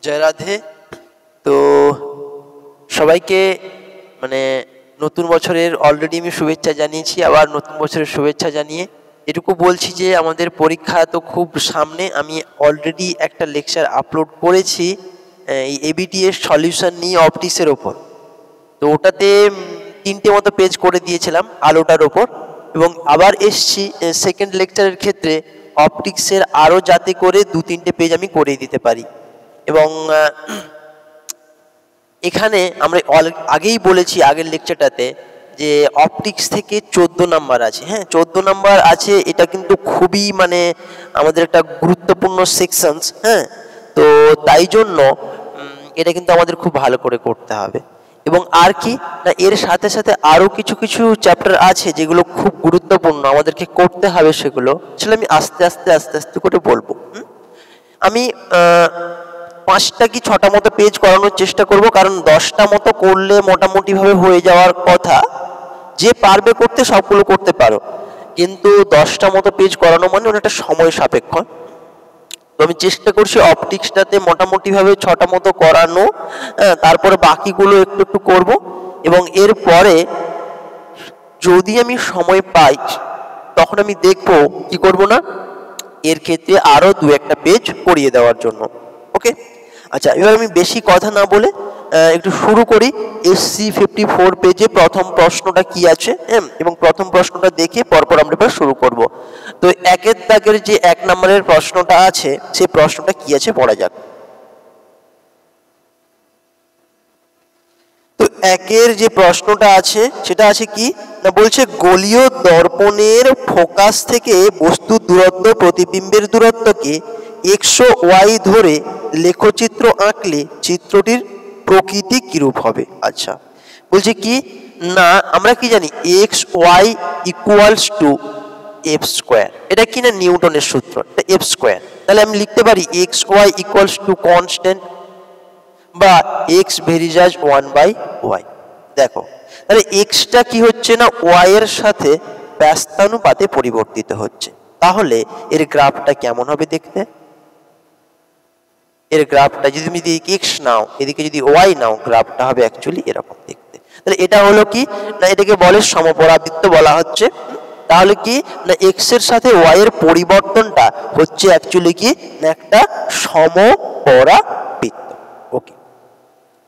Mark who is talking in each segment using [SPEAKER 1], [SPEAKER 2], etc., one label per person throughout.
[SPEAKER 1] জয় রাধে। তো সবাইকে মানে নতুন বছরের অলরেডি আমি শুভেচ্ছা জানিয়েছি, আবার নতুন বছরের শুভেচ্ছা জানিয়ে এটুকু বলছি যে আমাদের পরীক্ষা তো খুব সামনে। আমি অলরেডি একটা লেকচার আপলোড করেছি এই এবিটি এর সলিউশন নিয়ে অপটিক্সের ওপর। তো ওটাতে 3টে মতো পেজ করে দিয়েছিলাম আলোটার ওপর, এবং আবার এসছি সেকেন্ড লেকচারের ক্ষেত্রে অপটিক্সের আরও যাতে করে 2-3টে পেজ আমি করে দিতে পারি। এবং এখানে আমরা আগেই বলেছি আগের লেকচারটাতে যে অপটিক্স থেকে 14 নাম্বার আছে। হ্যাঁ, 14 নাম্বার আছে, এটা কিন্তু খুবই মানে আমাদের একটা গুরুত্বপূর্ণ সেকশনস। হ্যাঁ, তো তাই জন্য এটা কিন্তু আমাদের খুব ভালো করে করতে হবে। এবং আর কি না, এর সাথে সাথে আরও কিছু কিছু চ্যাপ্টার আছে যেগুলো খুব গুরুত্বপূর্ণ, আমাদেরকে করতে হবে সেগুলো। আসলে আমি আস্তে আস্তে আস্তে আস্তে করে বলবো। আমি 5টা কি 6টা মতো পেজ করানোর চেষ্টা করব, কারণ 10টা মতো করলে মোটামুটিভাবে হয়ে যাওয়ার কথা। যে পারবে করতে সবগুলো করতে পারো, কিন্তু 10টা মতো পেজ করানো মানে অনেকটা সময় সাপেক্ষ। তো আমি চেষ্টা করছি অপটিক্সটাতে মোটামুটিভাবে 6টা মতো করানো, তারপরে বাকিগুলো একটু একটু করব। এবং এরপরে যদি আমি সময় পাই তখন আমি দেখব কি করব না, এর ক্ষেত্রে আরও 2-1টা পেজ করিয়ে দেওয়ার জন্য। ওকে, আচ্ছা, এবার আমি বেশি কথা না বলে একটু শুরু করি। SC54 পেজে প্রথম প্রশ্নটা কি আছে, এবং প্রথম প্রশ্নটা দেখে পরপর আমরা এবার শুরু করব। তো 1-এর দাগের যে 1 নম্বরের প্রশ্নটা আছে, সেই প্রশ্নটা কি আছে পড়া যাক। তো 1-এর যে প্রশ্নটা আছে সেটা আছে কি না, বলছে গোলীয় দর্পণের ফোকাস থেকে বস্তুর দূরত্ব প্রতিবিম্বের দূরত্বকে x ও y ধরে লেখচিত্র আঁকলে চিত্রটির প্রকৃতি কিরূপ হবে। আচ্ছা, বলছে কি না, আমরা কি জানি x y equals to F square. এটা কি না নিউটনের সূত্র, এটা এফ স্কোয়ার। তাহলে আমি লিখতে পারি x y equals to constant বা x ভেরিজাজ 1/y। দেখো, তাহলে এক্সটা কি হচ্ছে না, ওয়াই এর সাথে ব্যস্তানুপাতে পরিবর্তিত হচ্ছে। তাহলে এর গ্রাফটা কেমন হবে দেখতে? এর গ্রাফটা যদি তুমি এক্স নাও, এদিকে যদি ওয়াই নাও, গ্রাফটা হবে অ্যাকচুয়ালি এরকম দেখতে। তাহলে এটা হলো কি না, এটাকে বলে সমপরাবৃত্ত বলা হচ্ছে। তাহলে কি না, এক্স এর সাথে ওয়াই এর পরিবর্তনটা হচ্ছে অ্যাকচুয়ালি কি না একটা সমপরাবৃত্ত। ওকে,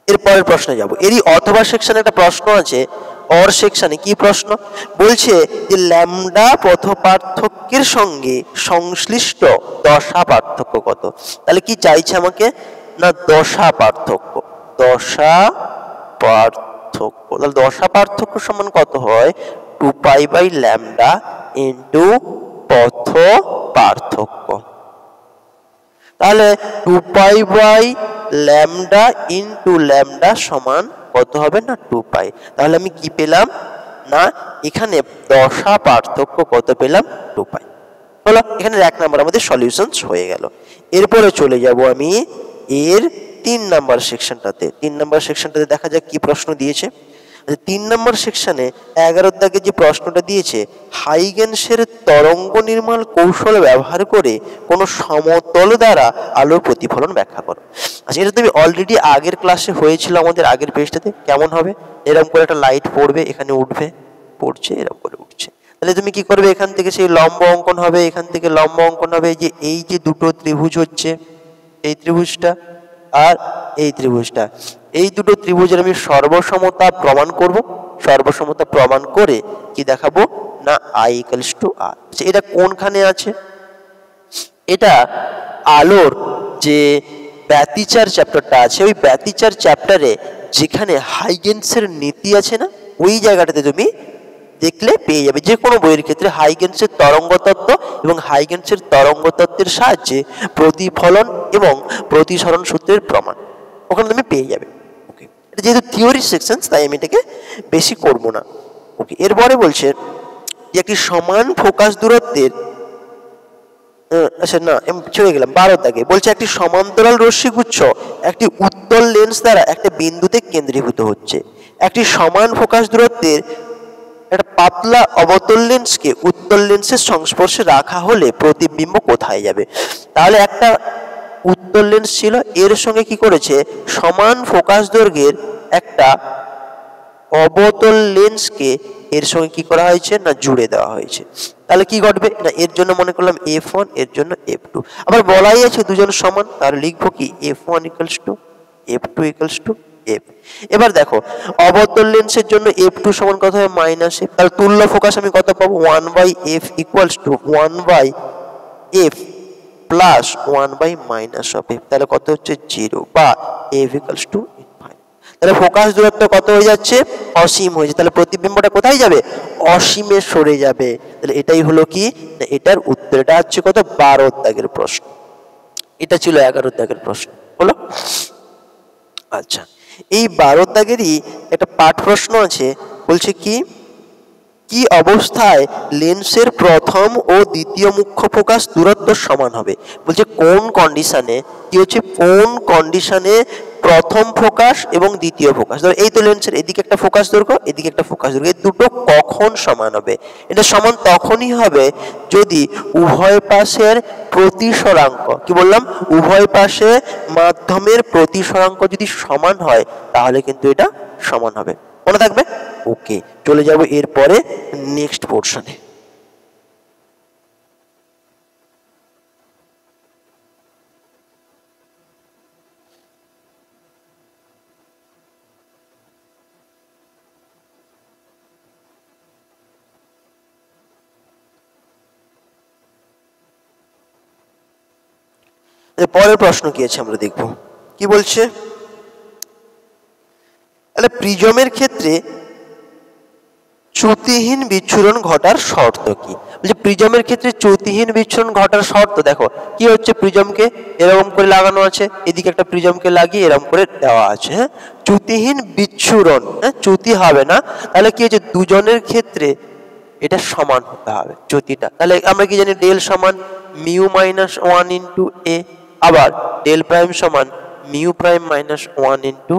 [SPEAKER 1] এরপরের প্রশ্নে যাব। এরই অথবা সেকশনে একটা প্রশ্ন আছে, অর সেকশনে কি প্রশ্ন বলছে যে ল্যামডা পথ পার্থক্যের সঙ্গে সংশ্লিষ্ট দশা পার্থক্য কত। তাহলে কি চাইছে আমাকে না, দশা পার্থক্য। দশা পার্থক্য, তাহলে দশা পার্থক্য সমান কত হয়, 2π/λ ইন্টু পথ পার্থক্য। তাহলে 2π/λ ইন্টু ল্যামডা সমান কত হবে না, 2π। তাহলে আমি কি পেলাম না, এখানে দশা পার্থক্য কত পেলাম, 2π। হলো, এখানে 1 নাম্বার আমাদের সলিউশনস হয়ে গেল। এরপরে চলে যাব আমি এর 3 নাম্বার সেকশনটাতে। 3 নাম্বার সেকশনটাতে দেখা যাক কি প্রশ্ন দিয়েছে। 3 নম্বর সেকশনে 11 দাগে যে প্রশ্নটা দিয়েছে, হাইগেন্সের তরঙ্গ নির্মল কৌশল ব্যবহার করে কোনো সমতল দ্বারা আলোর প্রতিফলন ব্যাখ্যা করো। আচ্ছা, এটা তুমি অলরেডি আগের ক্লাসে হয়েছিল আমাদের আগের পেজটাতে। কেমন হবে, এরকম করে একটা লাইট পড়বে, এখানে উঠবে, পড়ছে, এরকম করে উঠছে। তাহলে তুমি কি করবে, এখান থেকে সেই লম্ব অঙ্কন হবে, এখান থেকে লম্ব অঙ্কন হবে। যে এই যে দুটো ত্রিভুজ হচ্ছে, এই ত্রিভুজটা আর এই ত্রিভুজটা, এই দুটো ত্রিভুজের আমি সর্বসমতা প্রমাণ করব। সর্বসমতা প্রমাণ করে কি দেখাবো না, I ইকুয়ালস টু R। এটা কোনখানে আছে, এটা আলোর যে ব্যতিচার চ্যাপ্টারটা আছে, ওই ব্যতিচার চ্যাপ্টারে যেখানে হাইগেন্সের নীতি আছে না, ওই জায়গাটাতে তুমি দেখলে পেয়ে যাবে। যে কোনো বইয়ের ক্ষেত্রে হাইগেন্সের তরঙ্গ তত্ত্ব এবং হাইগেন্সের তরঙ্গ তত্ত্বের সাহায্যে প্রতিফলন এবং প্রতিসরণ সূত্রের প্রমাণ ওখানে তুমি পেয়ে যাবে। ওকে, এটা যেহেতু থিওরি সেকশন, তাই আমি এটাকে বেশি করব না। ওকে, এরপরে বলছে যে একটি সমান ফোকাস দূরত্বের, আচ্ছা না চলে গেলাম 12 দাগে। বলছে একটি সমান্তরাল রশ্মিগুচ্ছ একটি উত্তল লেন্স দ্বারা একটা বিন্দুতে কেন্দ্রীভূত হচ্ছে। একটি সমান ফোকাস দূরত্বের একটা পাতলা অবতল লেন্সকে উত্তল লেন্সের সংস্পর্শে রাখা হলে প্রতিবিম্ব কোথায় যাবে। তাহলে একটা উত্তল লেন্স ছিল, এর সঙ্গে কি করেছে সমান ফোকাস দৈর্ঘ্যের একটা অবতল লেন্সকে এর সঙ্গে কি করা হয়েছে না জুড়ে দেওয়া হয়েছে। তাহলে কি ঘটবে না এর জন্য মনে করলাম f1, এর জন্য f2। আবার বলাই আছে দুজন সমান, তাহলে লিখবো কি f1 equals to f2 equals to f। এবার দেখো অবতল লেন্সের জন্য f2 সমান কত হবে -f, তাহলে তুল্য ফোকাস আমি কত পাবো 1/f equals to 1/f plus 1/-f, তাহলে কত হচ্ছে 0 বা f ইকুয়ালস টু। তাহলে ফোকাস দূরত্ব কত হয়ে যাচ্ছে অসীম হয়ে যাচ্ছে, তাহলে প্রতিবিম্বটা কোথায় যাবে অসীমে সরে যাবে। তাহলে এটাই হলো কি না এটার উত্তর। এটা হচ্ছে কত 12 দাগের প্রশ্ন, এটা ছিল 11 দাগের প্রশ্ন হলো। আচ্ছা এই 12 দাগেরই একটা পাঠ প্রশ্ন আছে, বলছে কি কি অবস্থায় লেন্সের প্রথম ও দ্বিতীয় মুখ্য ফোকাস দূরত্ব সমান হবে। বলছে কোন কন্ডিশনে কি হচ্ছে, কোন কন্ডিশনে প্রথম ফোকাস এবং দ্বিতীয় ফোকাস, ধরো এই তো লেন্সের এদিকে একটা ফোকাস দৈর্ঘ্য এদিকে একটা ফোকাস দৈর্ঘ্য, এই দুটো কখন সমান হবে। এটা সমান তখনই হবে যদি উভয় পাশের প্রতিসরাঙ্ক, কি বললাম উভয় পাশে মাধ্যমের প্রতিসরাঙ্ক যদি সমান হয় তাহলে কিন্তু এটা সমান হবে, মনে থাকবে। ওকে চলে যাব এরপরে নেক্সট পোর্শনে। পরের প্রশ্ন কি আছে আমরা দেখব, কি বলছে তাহলে প্রিজমের ক্ষেত্রে চ্যুতিহীন বিচ্ছুরণ ঘটার শর্ত কি। বলছে প্রিজমের ক্ষেত্রে চ্যুতিহীন বিচ্ছুরণ ঘটার শর্ত দেখো কি হচ্ছে, প্রিজমকে এরকম করে লাগানো আছে, এদিকে একটা প্রিজমকে লাগিয়ে এরকম করে দেওয়া আছে, হ্যাঁ চ্যুতিহীন বিচ্ছুরণ, হ্যাঁ চ্যুতি হবে না, তাহলে কি হচ্ছে দুজনের ক্ষেত্রে এটা সমান হতে হবে চ্যুতিটা। তাহলে আমরা কি জানি ডেল সমান মিউ মাইনাস 1 ইন্টু এ, আবার ডেল প্রাইম সমান মিউ প্রাইম মাইনাস 1 ইন্টু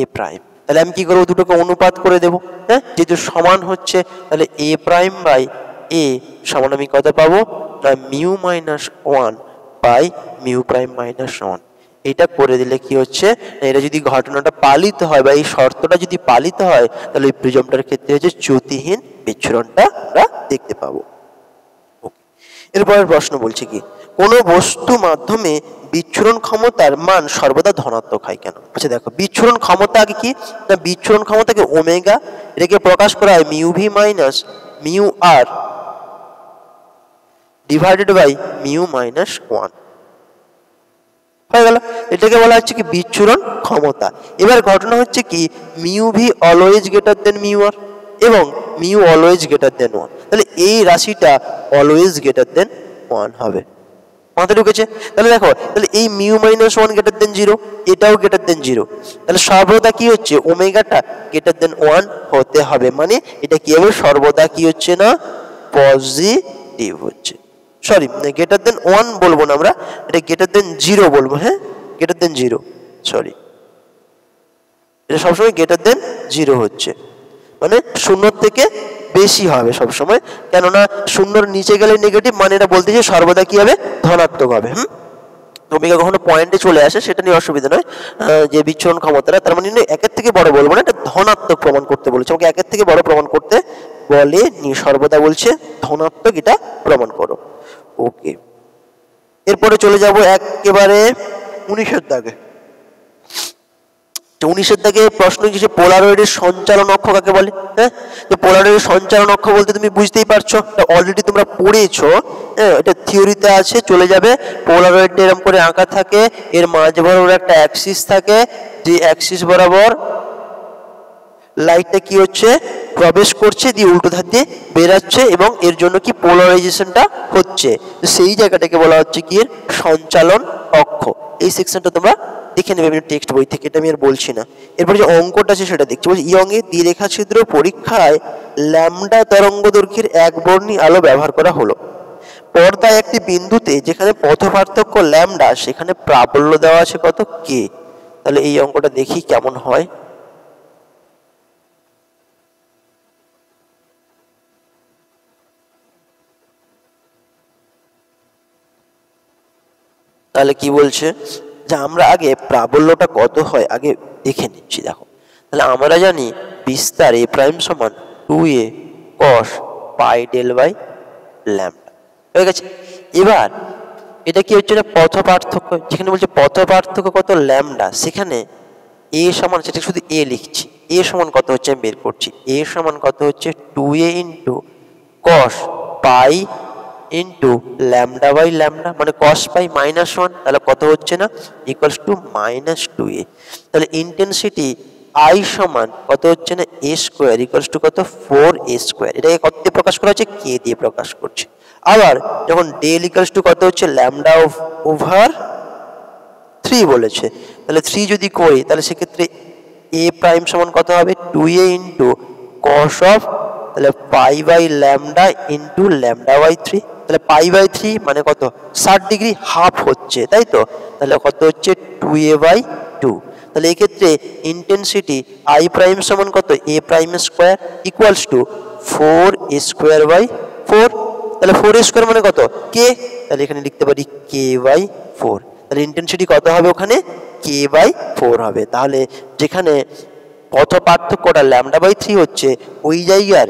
[SPEAKER 1] এ প্রাইম। তাহলে আমি কি করবো দুটোকে অনুপাত করে দেবো, হ্যাঁ যেহেতু সমান হচ্ছে তাহলে এ প্রাইম বাই এ সমান আমি কত পাবো না mu minus 1 by mu prime minus 1। এটা করে দিলে কি হচ্ছে এটা যদি ঘটনাটা পালিত হয় বা এই শর্তটা যদি পালিত হয় তাহলে এই প্রিজমটার ক্ষেত্রে হচ্ছে চ্যুতিহীন বিচ্ছুরণটা আমরা দেখতে পাবো। এরপরের প্রশ্ন বলছে কি কোন বস্তু মাধ্যমে বিচ্ছুরণ ক্ষমতার মান সর্বদা ধনাত্মক হয় কেন। আচ্ছা দেখো বিচ্ছুরণ ক্ষমতা আগে কি না বিচ্ছুরণ ক্ষমতাকে ওমেগা, এটাকে প্রকাশ করা হয় mu V minus mu R divided by mu minus 1 হয়ে গেল। এটাকে বলা হচ্ছে কি বিচ্ছুরণ ক্ষমতা। এবার ঘটনা হচ্ছে কি mu v always greater than mu r এবং মিউ অলওয়েজ গ্রেটার দেন 1, তাহলে এই রাশিটা অলওয়েজ গ্রেটার দেন 1 হবে, মাথায় ঢুকেছে। তাহলে দেখো তাহলে এই মিউ মাইনাস 1 গ্রেটার দেন 0, এটাও গ্রেটার দেন 0, তাহলে সর্বদা কি হচ্ছে ওমেগাটা গ্রেটার দেন 1 হতে হবে, মানে এটা কি হবে সর্বদা কি হচ্ছে না পজিটিভ হচ্ছে, সরি গ্রেটার দেন 1 বলবো না আমরা, এটা গ্রেটার দেন 0 বলবো, হ্যাঁ গ্রেটার দেন 0, সরি এটা সবসময় গ্রেটার দেন 0 হচ্ছে, মানে শূন্যর থেকে বেশি হবে সবসময়, কেননা শূন্যর নিচে গেলে নেগেটিভ, মানে এটা বলতে যে সর্বদা কি হবে ধনাত্মক হবে। ওমেগা কখনো পয়েন্টে চলে আসে সেটা নিয়ে অসুবিধা নয়, যে বিচ্ছুরণ ক্ষমতাটা তার মানে একের থেকে বড় বলবো না, এটা ধনাত্মক প্রমাণ করতে বলেছে, আমাকে একের থেকে বড় প্রমাণ করতে বলে নি, সর্বদা বলছে ধনাত্মক এটা প্রমাণ করো। ওকে এরপরে চলে যাব একেবারে 19-এর দাগে। 19-এর দাগে প্রশ্ন কি পোলারয়েডের সঞ্চালন অক্ষ কাকে বলে। হ্যাঁ তো পোলারয়েডের সঞ্চালন অক্ষ বলতে তুমি বুঝতেই পারছো, অলরেডি তোমরা পড়েছো, হ্যাঁ এটা থিওরিতে আছে, চলে যাবে পোলারয়েডটা এরকম করে আঁকা থাকে, এর মাঝে বরাবর একটা অ্যাক্সিস থাকে, যে অ্যাক্সিস বরাবর লাইটটা কি হচ্ছে প্রবেশ করছে দিয়ে উল্টো ধার দিয়ে বেরাচ্ছে এবং এর জন্য কি পোলারাইজেশনটা হচ্ছে, সেই জায়গাটাকে বলা হচ্ছে কি এর সঞ্চালন অক্ষ। এই সেকশনটা তোমরা দেখে নেবে টেক্সট বই থেকে, এটা আমি আর বলছি না। এরপরে যে অঙ্কটা আছে সেটা দেখছি, বলছি ইয়ং এর দ্বিরেখা ছিদ্র পরীক্ষায় ল্যামডা তরঙ্গ দৈর্ঘ্যের একবর্ণী আলো ব্যবহার করা হলো। পর্দায় একটি বিন্দুতে যেখানে পথ পার্থক্য ল্যামডা সেখানে প্রাবল্য দেওয়া আছে কত কে। তাহলে এই অঙ্কটা দেখি কেমন হয়। তাহলে কি বলছে যে আমরা আগে প্রাবল্যটা কত হয় আগে দেখে নিচ্ছি। দেখো তাহলে আমরা জানি বিস্তার a প্রাইম সমান 2a cos pi del by lambda হয়ে গেছে। এবার এটা কি হচ্ছে না পথ পার্থক্য, যেখানে বলছে পথ পার্থক্য কত ল্যামডা, সেখানে a সমান সেটা শুধু a লিখছি, a সমান কত হচ্ছে আমি বের করছি, a সমান কত হচ্ছে 2a into cos pi into lambda by lambda, মানে cos পাই মাইনাস 1, তাহলে কত হচ্ছে না ইকুয়ালস টু মাইনাস 2a। তাহলে ইন্টেন্সিটি I সমান কত হচ্ছে না a স্কোয়ার ইকুয়ালস টু কত 4a স্কোয়ার। এটাকে কত দিয়ে প্রকাশ করা হচ্ছে k দিয়ে প্রকাশ করছে। আবার যখন ডেল ইকুয়ালস টু কত হচ্ছে ল্যামডা ওভার 3 বলেছে, তাহলে 3 যদি করি তাহলে সেক্ষেত্রে a প্রাইম সমান কত হবে 2a ইন্টু cos অফ তাহলে pi by lambda into lambda by 3, তাহলে পাই বাই 3 মানে কত 60 ডিগ্রি হাফ হচ্ছে, তাই তো, তাহলে কত হচ্ছে 2a বাই 2। তাহলে এই ক্ষেত্রে ইন্টেন্সিটি I প্রাইম সমান কত a prime square equals to 4a square by 4, তাহলে 4a স্কোয়ার মানে কত k, তাহলে এখানে লিখতে পারি k বাই 4। তাহলে ইন্টেন্সিটি কত হবে ওখানে k বাই 4 হবে। তাহলে যেখানে পথ পার্থক্যটা ল্যামডা বাই 3 হচ্ছে ওই জায়গার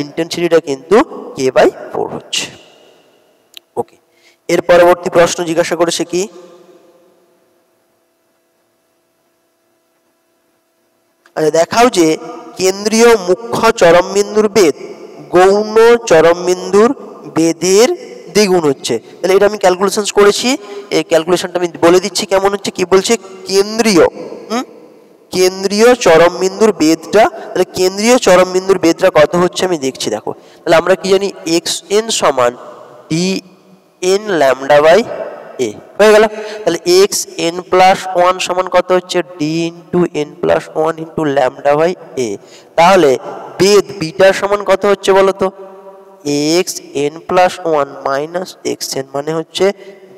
[SPEAKER 1] ইন্টেন্সিটিটা কিন্তু k বাই 4 হচ্ছে। ওকে, এর পরবর্তী প্রশ্ন জিজ্ঞাসা করেছে কি, আচ্ছা দেখাও যে কেন্দ্রীয় মুখ্য চরমবিন্দুর বেদ গৌণ চরমবিন্দুর বেদের দ্বিগুণ হচ্ছে। তাহলে এটা আমি ক্যালকুলেশন করেছি, এই ক্যালকুলেশনটা আমি বলে দিচ্ছি কেমন হচ্ছে। কি বলছে কেন্দ্রীয় চরমবিন্দুর বেদটা, তাহলে কেন্দ্রীয় চরমবিন্দুর বেদটা কত হচ্ছে আমি দেখছি। দেখো তাহলে আমরা কি জানি xn সমান dn ল্যামডা বাই a হয়ে গেল। তাহলে xn প্লাস 1 সমান কত হচ্ছে d into n plus 1 into lambda by a। তাহলে বেদ বিটা সমান কত হচ্ছে বলো তো xn প্লাস 1 মাইনাস xn মানে হচ্ছে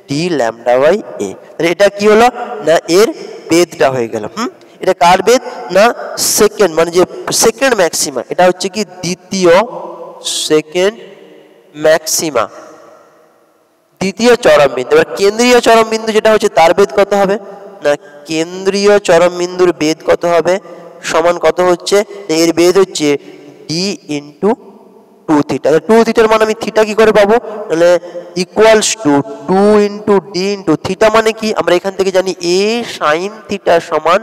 [SPEAKER 1] d ল্যামডা বাই a। তাহলে এটা কি হলো না এর বেদটা হয়ে গেল। এটা কার বেদ না সেকেন্ড, মানে যে সেকেন্ড ম্যাক্সিমা, এটা হচ্ছে কি দ্বিতীয় সেকেন্ড ম্যাক্সিমা দ্বিতীয় চরমবিন্দু। এবার কেন্দ্রীয় চরমবিন্দু যেটা হচ্ছে তার বেদ কত হবে না কেন্দ্রীয় চরমবিন্দুর বেদ কত হবে সমান কত হচ্ছে, এর বেদ হচ্ছে d ইন্টু 2 থিটা। 2 থিটার মানে আমি থিটা কি করে পাবো, তাহলে equals to 2 into d into theta মানে কি আমরা এখান থেকে জানি a সাইন থিটা সমান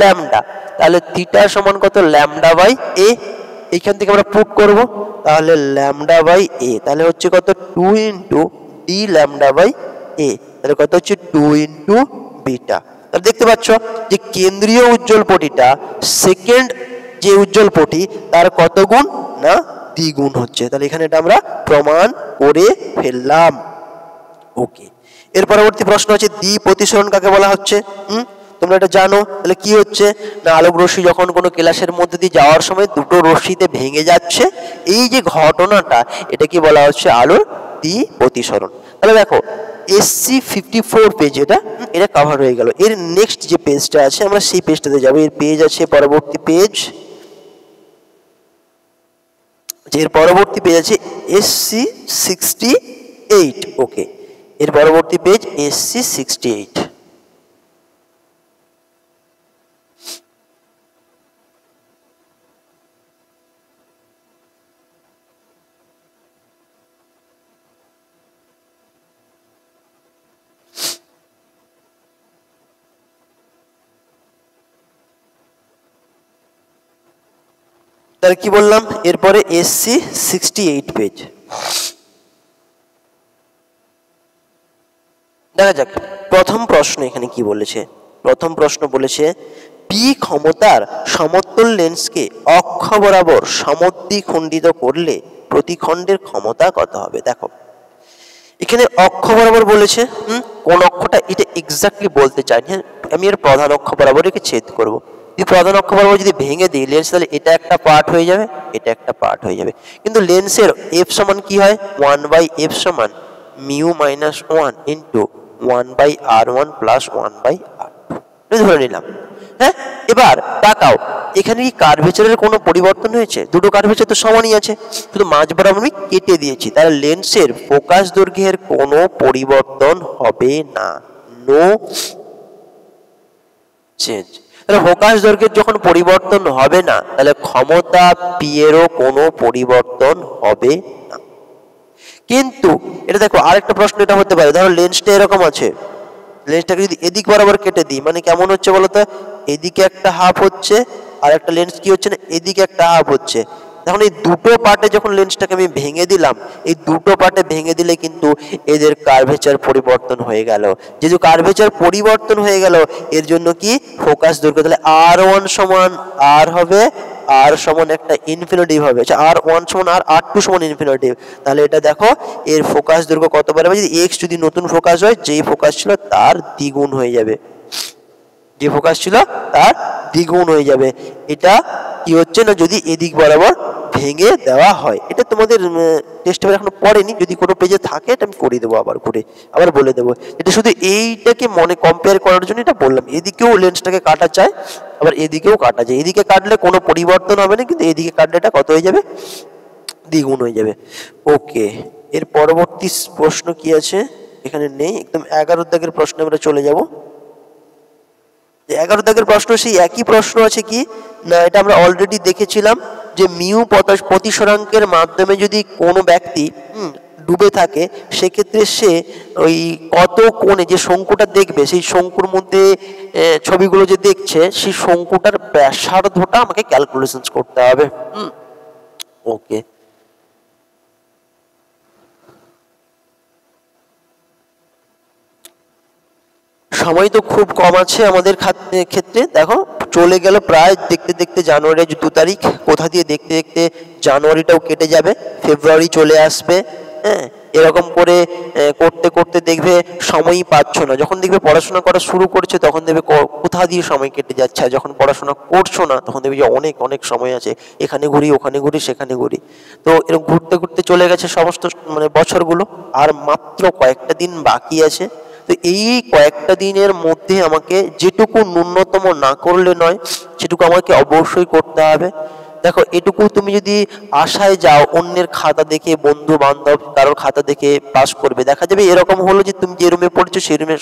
[SPEAKER 1] ল্যামডা, তাহলে থিটা সমান কত ল্যামডা বাই a, এইখান থেকে আমরা পুট করব, তাহলে ল্যামডা বাই a, তাহলে হচ্ছে কত 2 into d lambda by a, তাহলে কত হচ্ছে 2 ইন্টু বিটা। তাহলে দেখতে পাচ্ছ যে কেন্দ্রীয় উজ্জ্বল পটিটা সেকেন্ড যে উজ্জ্বল পটি তার কত গুণ না দ্বিগুণ হচ্ছে। তাহলে এখানে এটা আমরা প্রমাণ করে ফেললাম। ওকে, এর পরবর্তী প্রশ্ন হচ্ছে দ্বি প্রতিসরণ কাকে বলা হচ্ছে। তোমরা এটা জানো। তাহলে কি হচ্ছে না আলোক রশ্মি যখন কোনো ক্লাসের মধ্যে দিয়ে যাওয়ার সময় দুটো রশ্মিতে ভেঙে যাচ্ছে, এই যে ঘটনাটা এটা কি বলা হচ্ছে আলোর দ্বি প্রতিসরণ। তাহলে দেখো SC54 পেজ এটা কভার হয়ে গেল। এর নেক্সট যে পেজটা আছে আমরা সেই পেজটাতে যাবো। এর পেজ আছে পরবর্তী পেজ, এর পরবর্তী পেজ আছে SC68। ওকে, এর পরবর্তী পেজ SC68। তাহলে কি বললাম এরপরে SC68 পেজ দেখা যাক। প্রথম প্রশ্ন এখানে কি বলেছে, প্রথম প্রশ্ন বলেছে পি ক্ষমতার সমতল লেন্সকে অক্ষ বরাবর সমদ্বিখণ্ডিত করলে প্রতিখণ্ডের ক্ষমতা কত হবে। দেখো এখানে অক্ষ বরাবর বলেছে, কোন অক্ষটা এটা এক্স্যাক্টলি বলতে চাই না, আমি এর প্রধান অক্ষ বরাবর একে ছেদ করব। যদি প্রধান অক্ষ বরাবর যদি ভেঙে দিই লেন্স, তাহলে এটা একটা পার্ট হয়ে যাবে, এটা একটা পার্ট হয়ে যাবে। কিন্তু লেন্সের এফ সমান কি হয় 1/f সমান mu minus 1 into 1/r1 plus 1/r2 ধরে নিলাম। হ্যাঁ, এবার তাকাও এখানে কি কার্ভেচারের কোনো পরিবর্তন হয়েছে? দুটো কার্ভেচার তো সমানই আছে, শুধু মাঝ বরাবর আমি কেটে দিয়েছি, তাহলে লেন্সের ফোকাস দৈর্ঘ্যের কোনো পরিবর্তন হবে না। No change. তাহলে ফোকাস দৈর্ঘ্যের যখন পরিবর্তন হবে না, তাহলে ক্ষমতা পি এরও কোনো পরিবর্তন হবে না। কিন্তু এটা দেখো আরেকটা প্রশ্ন এটা হতে পারে, ধরো লেন্সটা এরকম আছে, লেন্সটাকে যদি এদিক বরাবর কেটে দিই, মানে কেমন হচ্ছে বলতো, এদিকে একটা হাফ হচ্ছে আর একটা লেন্স কি হচ্ছে না, এদিকে একটা হাফ হচ্ছে। এখন এই দুটো পার্টে যখন লেন্সটাকে আমি ভেঙে দিলাম, এই দুটো পার্টে ভেঙে দিলে কিন্তু এদের কার্ভেচার পরিবর্তন হয়ে গেল। যেহেতু কার্ভেচার পরিবর্তন হয়ে গেল, এর জন্য কি ফোকাস দৈর্ঘ্য তাহলে R1 সমান আর হবে, আর সমান একটা ইনফিনিটিভ হবে, আচ্ছা R1 সমান R2 সমান ইনফিনিটিভ। তাহলে এটা দেখো এর ফোকাস দৈর্ঘ্য কত বাড়বে, যদি এক্স যদি নতুন ফোকাস হয়, যেই ফোকাস ছিল তার দ্বিগুণ হয়ে যাবে, যে ফোকাস ছিল তার দ্বিগুণ হয়ে যাবে। এটা কি হচ্ছে না, যদি এদিক বরাবর ভেঙে দেওয়া হয়। এটা তোমাদের টেস্ট পেপার এখনো পড়েনি, যদি কোনো পেজে থাকে এটা আমি করে দেবো, আবার ঘুরে আবার বলে দেবো। এটা শুধু এইটাকে মনে কম্পেয়ার করার জন্য এটা বললাম। এদিকেও লেন্সটাকে কাটা চায়, আবার এদিকেও কাটা যায়। এদিকে কাটলে কোনো পরিবর্তন হবে না, কিন্তু এদিকে কাটলে এটা কত হয়ে যাবে, দ্বিগুণ হয়ে যাবে। ওকে, এর পরবর্তী প্রশ্ন কি আছে, এখানে নেই, একদম 11 দাগের প্রশ্নে আমরা চলে যাব। 11 দাগের প্রশ্ন সেই একই প্রশ্ন আছে কি না, এটা আমরা অলরেডি দেখেছিলাম যে মিউ প্রতিসরাঙ্কের মাধ্যমে যদি কোনো ব্যক্তি ডুবে থাকে, সেক্ষেত্রে সে ওই কত কোণে যে শঙ্কুটা দেখবে, সেই শঙ্কুর মধ্যে ছবিগুলো যে দেখছে, সেই শঙ্কুটার ব্যাসার্ধটা আমাকে ক্যালকুলেশন করতে হবে। ওকে, সময় তো খুব কম আছে আমাদের ক্ষেত্রে। দেখো চলে গেল প্রায় দেখতে দেখতে জানুয়ারি 2 তারিখ, কোথা দিয়ে দেখতে দেখতে জানুয়ারিটাও কেটে যাবে, ফেব্রুয়ারি চলে আসবে। হ্যাঁ, এরকম করে করতে করতে দেখবে সময়ই পাচ্ছ না। যখন দেখবে পড়াশোনা করা শুরু করছে, তখন দেখবে কোথা দিয়ে সময় কেটে যাচ্ছে, আর যখন পড়াশোনা করছো না, তখন দেখবে যে অনেক অনেক সময় আছে, এখানে ঘুরি ওখানে ঘুরি সেখানে ঘুরি। তো এরকম ঘুরতে ঘুরতে চলে গেছে সমস্ত মানে বছরগুলো, আর মাত্র কয়েকটা দিন বাকি আছে। তো এই কয়েকটা দিনের মধ্যে আমাকে যেটুকু ন্যূনতম না করলে নয়, সেটুকু আমাকে অবশ্যই করতে হবে। দেখো এটুকু তুমি যদি আশায় যাও অন্যের খাতা দেখে, বন্ধু বান্ধব কারোর খাতা দেখে পাস করবে, দেখা যাবে এরকম হলো যে তুমি যে রুমে পড়ছো সেই রুমের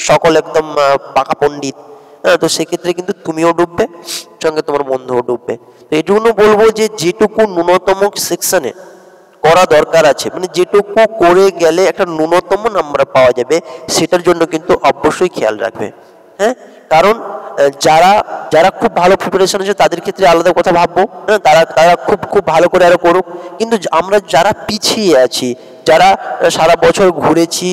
[SPEAKER 1] সকল একদম পাকা পণ্ডিত। হ্যাঁ, তো সেক্ষেত্রে কিন্তু তুমিও ডুববে, সঙ্গে তোমার বন্ধুও ডুববে। তো এটুকু বলবো যে যেটুকু ন্যূনতম সেকশনে করা দরকার আছে, মানে যেটুকু করে গেলে একটা ন্যূনতম নাম্বার পাওয়া যাবে, সেটার জন্য কিন্তু অবশ্যই খেয়াল রাখবে। হ্যাঁ, কারণ যারা যারা খুব ভালো প্রিপারেশন আছে তাদের ক্ষেত্রে আলাদা কথা ভাববো, হ্যাঁ, তারা তারা খুব খুব ভালো করে আরো করুক। কিন্তু আমরা যারা পিছিয়ে আছি, যারা সারা বছর ঘুরেছি,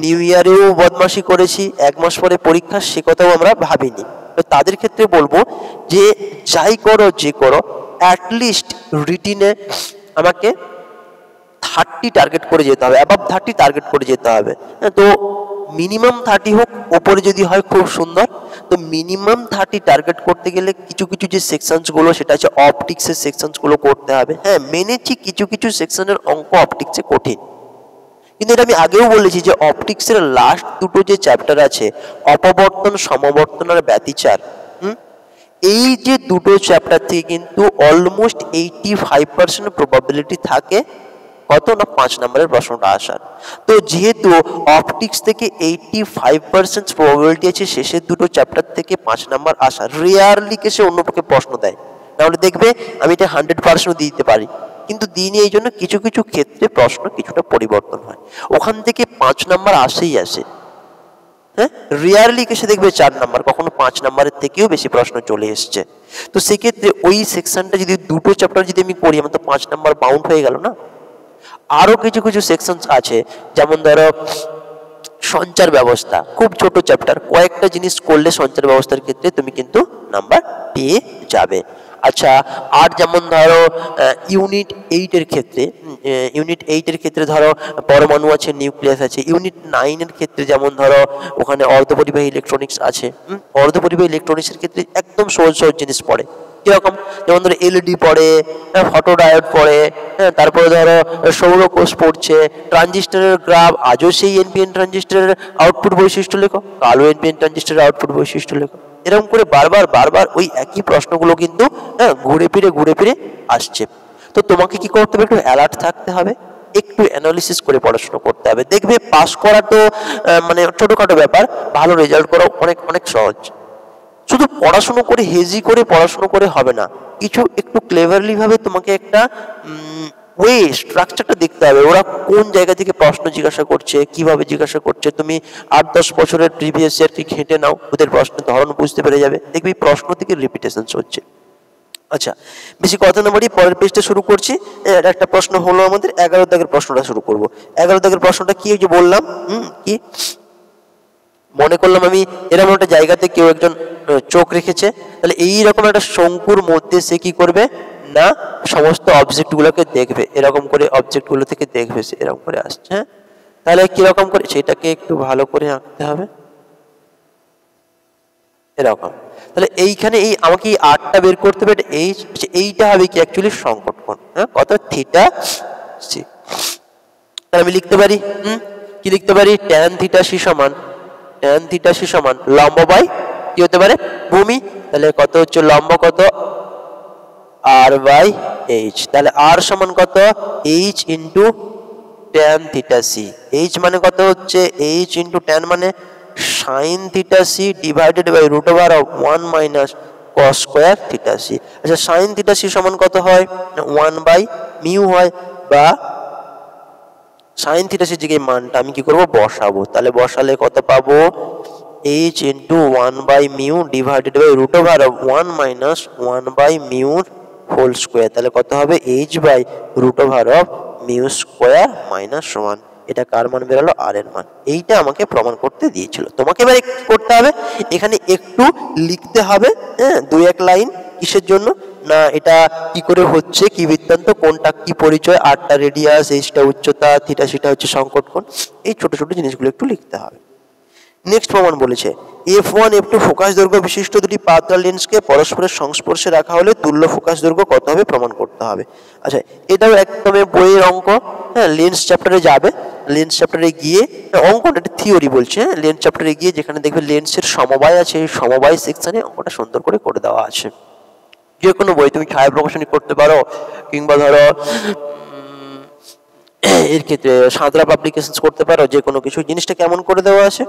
[SPEAKER 1] নিউ ইয়ারেও বদমাশি করেছি, 1 মাস পরে পরীক্ষা, সে কথাও আমরা ভাবিনি, তো তাদের ক্ষেত্রে বলবো যে যাই করো যে করো, অ্যাটলিস্ট রিটিনে আমাকে 30 টার্গেট করে যেতে হবে, অ্যাবাভ 30 টার্গেট করে যেতে হবে। তো মিনিমাম 30 হোক, ওপরে যদি হয় খুব সুন্দর। তো মিনিমাম 30 টার্গেট করতে গেলে কিছু কিছু যে সেকশনসগুলো, সেটা হচ্ছে অপটিক্সের সেকশনসগুলো করতে হবে। হ্যাঁ, মেনেছি কিছু কিছু সেকশনের অঙ্ক অপটিক্সে কঠিন, কিন্তু এটা আমি আগেও বলেছি যে অপটিক্সের লাস্ট দুটো যে চ্যাপ্টার আছে, অপবর্তন, সমবর্তন আর ব্যতিচার, এই যে দুটো চ্যাপ্টার থেকে কিন্তু অলমোস্ট 85% প্রবাবিলিটি থাকে কত না 5 নম্বরের প্রশ্নটা আসার। তো যেহেতু অপটিক্স থেকে 85% প্রবাবিলিটি আছে শেষের দুটো চ্যাপ্টার থেকে 5 নম্বর আসার, রেয়ারলি কেসে অন্য পক্ষে প্রশ্ন দেয়, নাহলে দেখবে আমি এটা 100% দিতে পারি, কিন্তু দিনই এই জন্য কিছু কিছু ক্ষেত্রে প্রশ্ন কিছুটা পরিবর্তন হয়, ওখান থেকে 5 নম্বর আসেই আসে। হ্যাঁ, রিয়ারলি কেসে দেখবে 4 নম্বর, কখনো 5 নম্বরের থেকেও বেশি প্রশ্ন চলে এসছে। তো সেক্ষেত্রে ওই সেকশনটা যদি দুটো চ্যাপ্টার যদি আমি করি, আমার তো 5 নম্বর বাউন্ড হয়ে গেল না। আরো কিছু কিছু সেকশন আছে, যেমন ধরো সঞ্চার ব্যবস্থা, খুব ছোট চ্যাপ্টার, কয়েকটা জিনিস করলে সঞ্চার ব্যবস্থার ক্ষেত্রে তুমি কিন্তু নাম্বার পেয়ে যাবে। আচ্ছা, আর যেমন ধরো ইউনিট 8 এর ক্ষেত্রে ধরো পরমাণু আছে, নিউক্লিয়াস আছে। ইউনিট 9 এর ক্ষেত্রে যেমন ধরো ওখানে অর্ধপরিবাহী ইলেকট্রনিক্স আছে। অর্ধপরিবাহী ইলেকট্রনিক্সের ক্ষেত্রে একদম সহজ সহজ জিনিস পড়ে, যেরকম যেমন ধরো এলইডি পড়ে, ফটোডায়োড পড়ে, তারপরে ধরো সৌরকোষ পড়ছে, ট্রানজিস্টরের গ্রাফ, আজও সেই এনপিএন ট্রানজিস্টরের আউটপুট বৈশিষ্ট্য লেখো, কালো এনপিএন ট্রানজিস্টরের আউটপুট বৈশিষ্ট্য লেখো। এরকম করে বারবার বারবার ওই একই প্রশ্নগুলো কিন্তু ঘুরে ফিরে আসছে। তো তোমাকে কি করতে হবে, একটু অ্যালার্ট থাকতে হবে। একটু অ্যানালিসিস করে পড়াশোনা করতে হবে। দেখবে পাস করা তো মানে ছোটখাটো ব্যাপার, ভালো রেজাল্ট করা অনেক অনেক সহজ। শুধু পড়াশুনো করে হেজি করে পড়াশুনো করে হবে না, কিছু একটু ক্লেভারলি ভাবে তোমাকে একটা ওয়ে স্ট্রাকচারটা দেখতে হবে। ওরা কোন জায়গা থেকে প্রশ্ন জিজ্ঞাসা করছে, কিভাবে জিজ্ঞাসা করছে, তুমি 8-10 বছরের প্রিভিয়াস ইয়ার কি ঘেঁটে নাও, ওদের প্রশ্নের ধরন বুঝতে পেরে যাবে। দেখবি প্রশ্ন থেকে রিপিটেশন হচ্ছে। আচ্ছা, বেশি কথা না বাড়ি পরের পেজটা শুরু করছি। একটা প্রশ্ন হলো আমাদের 11 দাগের প্রশ্নটা শুরু করব। 11 দাগের প্রশ্নটা কি যে বললাম, কি মনে করলাম আমি এরকম একটা জায়গাতে কেউ একজন চোখ রেখেছে, তাহলে এইরকম একটা শঙ্কুর মধ্যে সে কি করবে না সমস্ত অবজেক্টগুলোকে দেখবে, এরকম করে অবজেক্টগুলো থেকে দেখবে সে এরকম করে আসছে। হ্যাঁ, তাহলে কিরকম করে সেটাকে একটু ভালো করে আঁকতে হবে এরকম। তাহলে এইখানে এই আমাকে এই আরটা বের করতে হবে, এইটা হবে কি অ্যাকচুয়ালি সংকট কোণ। হ্যাঁ, কত থিটা সি। তাহলে আমি লিখতে পারি কি লিখতে পারি, ট্যান থিটা সি সমান ট্যান থিটা সি সমান লম্ব বাই কি হতে পারে ভূমি। তাহলে কত হচ্ছে লম্ব কত আর বাই এইচ। তাহলে আর সমান কত H into tan theta C. H মানে কত হচ্ছে এইচ ইন্টু ট্যান মানে sine theta C divided by root over of 1 minus cos square theta C. আচ্ছা, সাইন থিটা সি সমান কত হয় 1 বাই মিউ হয়, বা সাইন থিটা সি যে মানটা আমি কি করব বসাবো। তাহলে বসালে কত পাবো H into 1 by mu divided by root over of 1 minus 1 by mu whole square. তাহলে কত হবে H by root over of mu square minus 1। এটা কার মান বেরোলো আর এর মান। এইটা আমাকে প্রমাণ করতে দিয়েছিল। তোমাকে এবার কি করতে হবে, এখানে একটু লিখতে হবে, হ্যাঁ 2-1 লাইন। কিসের জন্য না এটা কি করে হচ্ছে, কি বৃত্তান্ত, কোনটা কি পরিচয়, আরটা রেডিয়াস, এইচটা উচ্চতা, থিটা সিটা হচ্ছে সংকট কোণ। এই ছোট ছোট জিনিসগুলো একটু লিখতে হবে। নেক্সট প্রমাণ বলেছে f1 f2 ফোকাস দৈর্ঘ্য বিশিষ্ট দুটি পাতলা লেন্সকে পরস্পরের সংস্পর্শে রাখা হলে তুল্য ফোকাস দৈর্ঘ্য কত হবে প্রমাণ করতে হবে। আচ্ছা, এটাও একদম বইয়ের অঙ্ক। হ্যাঁ, লেন্স চ্যাপ্টারে যাবে, লেন্স চ্যাপ্টারে গিয়ে অঙ্কটা একটা থিওরি বলছে। হ্যাঁ, লেন্স চ্যাপ্টারে গিয়ে যেখানে দেখবে লেন্সের সমবায় আছে, এই সমবায় সেকশনে অঙ্কটা সুন্দর করে করে দেওয়া আছে। যে কোনো বই তুমি ছায়া প্রকাশনী করতে পারো, কিংবা ধরো এর ক্ষেত্রে সাঁতরা পাবলিকেশন করতে পারো, যে কোনো কিছু। জিনিসটা কেমন করে দেওয়া আছে,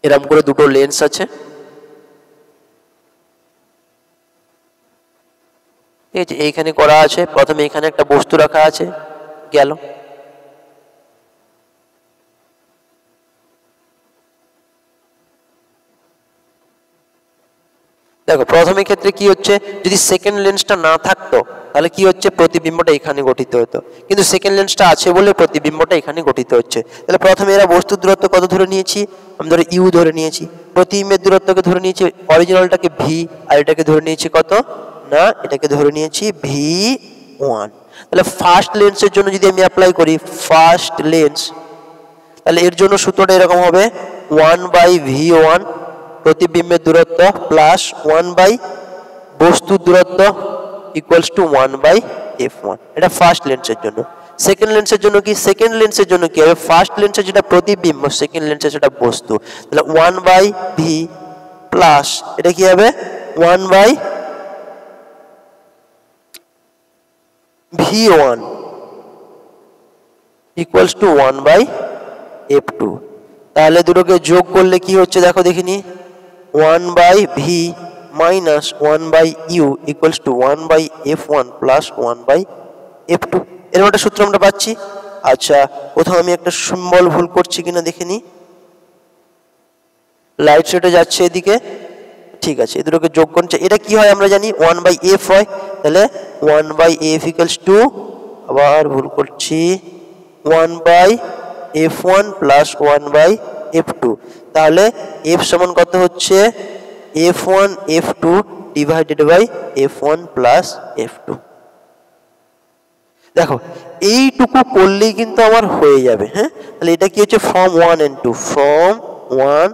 [SPEAKER 1] এরকম করে দুটো লেন্স আছে, ঠিক আছে, এইখানে করা আছে। প্রথমে এখানে একটা বস্তু রাখা আছে, গেল। দেখো প্রথমের ক্ষেত্রে কি হচ্ছে, যদি সেকেন্ড লেন্সটা না থাকতো তাহলে কি হচ্ছে প্রতিবিম্বটা এখানে গঠিত হতো, কিন্তু সেকেন্ড লেন্সটা আছে বলে প্রতিবিম্বটা এখানে গঠিত হচ্ছে। তাহলে প্রথমে এরা বস্তুর দূরত্ব কত ধরে নিয়েছি, আমি ধরে ইউ ধরে নিয়েছি, প্রতিবিম্বের দূরত্বকে ধরে নিয়েছি অরিজিনালটাকে ভি, আর এটাকে ধরে নিয়েছি কত না এটাকে ধরে নিয়েছি v1। তাহলে ফার্স্ট লেন্সের জন্য যদি আমি অ্যাপ্লাই করি ফার্স্ট লেন্স, তাহলে এর জন্য সূত্রটা এরকম হবে 1/v1 প্রতিবিম্বের দূরত্ব প্লাস 1 বস্তুর দূরত্ব ইকুয়ালস টু 1/f1। এটা ফার্স্ট লেন্সের জন্য। সেকেন্ড লেন্সের জন্য কি, সেকেন্ড লেন্সের জন্য কি হবে, ফার্স্ট লেন্সের যেটা প্রতিবিম্ব, সেকেন্ড লেন্সের সেটা বস্তু। তাহলে 1/v প্লাস এটা কি হবে 1/v1 ইকুয়ালস টু 1/f2। তাহলে দুটোকে যোগ করলে কি হচ্ছে দেখো দেখিনি, 1/v minus 1/u equals to 1/f1 plus 1/f2। এরকম একটা সূত্র আমরা পাচ্ছি। আচ্ছা, কোথাও আমি একটা সিম্বল ভুল করছি কিনা দেখে নিই। লাইট সেটে যাচ্ছে এদিকে, ঠিক আছে, এই দুটোকে যোগ করছে, এটা কি হয় আমরা জানি 1/f হয়। তাহলে 1/f ইকুয়ালস টু, আবার ভুল করছি, 1/f1 প্লাস 1/f2। তাহলে f সমান কত হচ্ছে f1 f2 divided by f1 plus f2। দেখো এইটুকু করলেই কিন্তু আমার হয়ে যাবে। হ্যাঁ, তাহলে এটা কি হচ্ছে ফ্রম 1 and 2, ফ্রম 1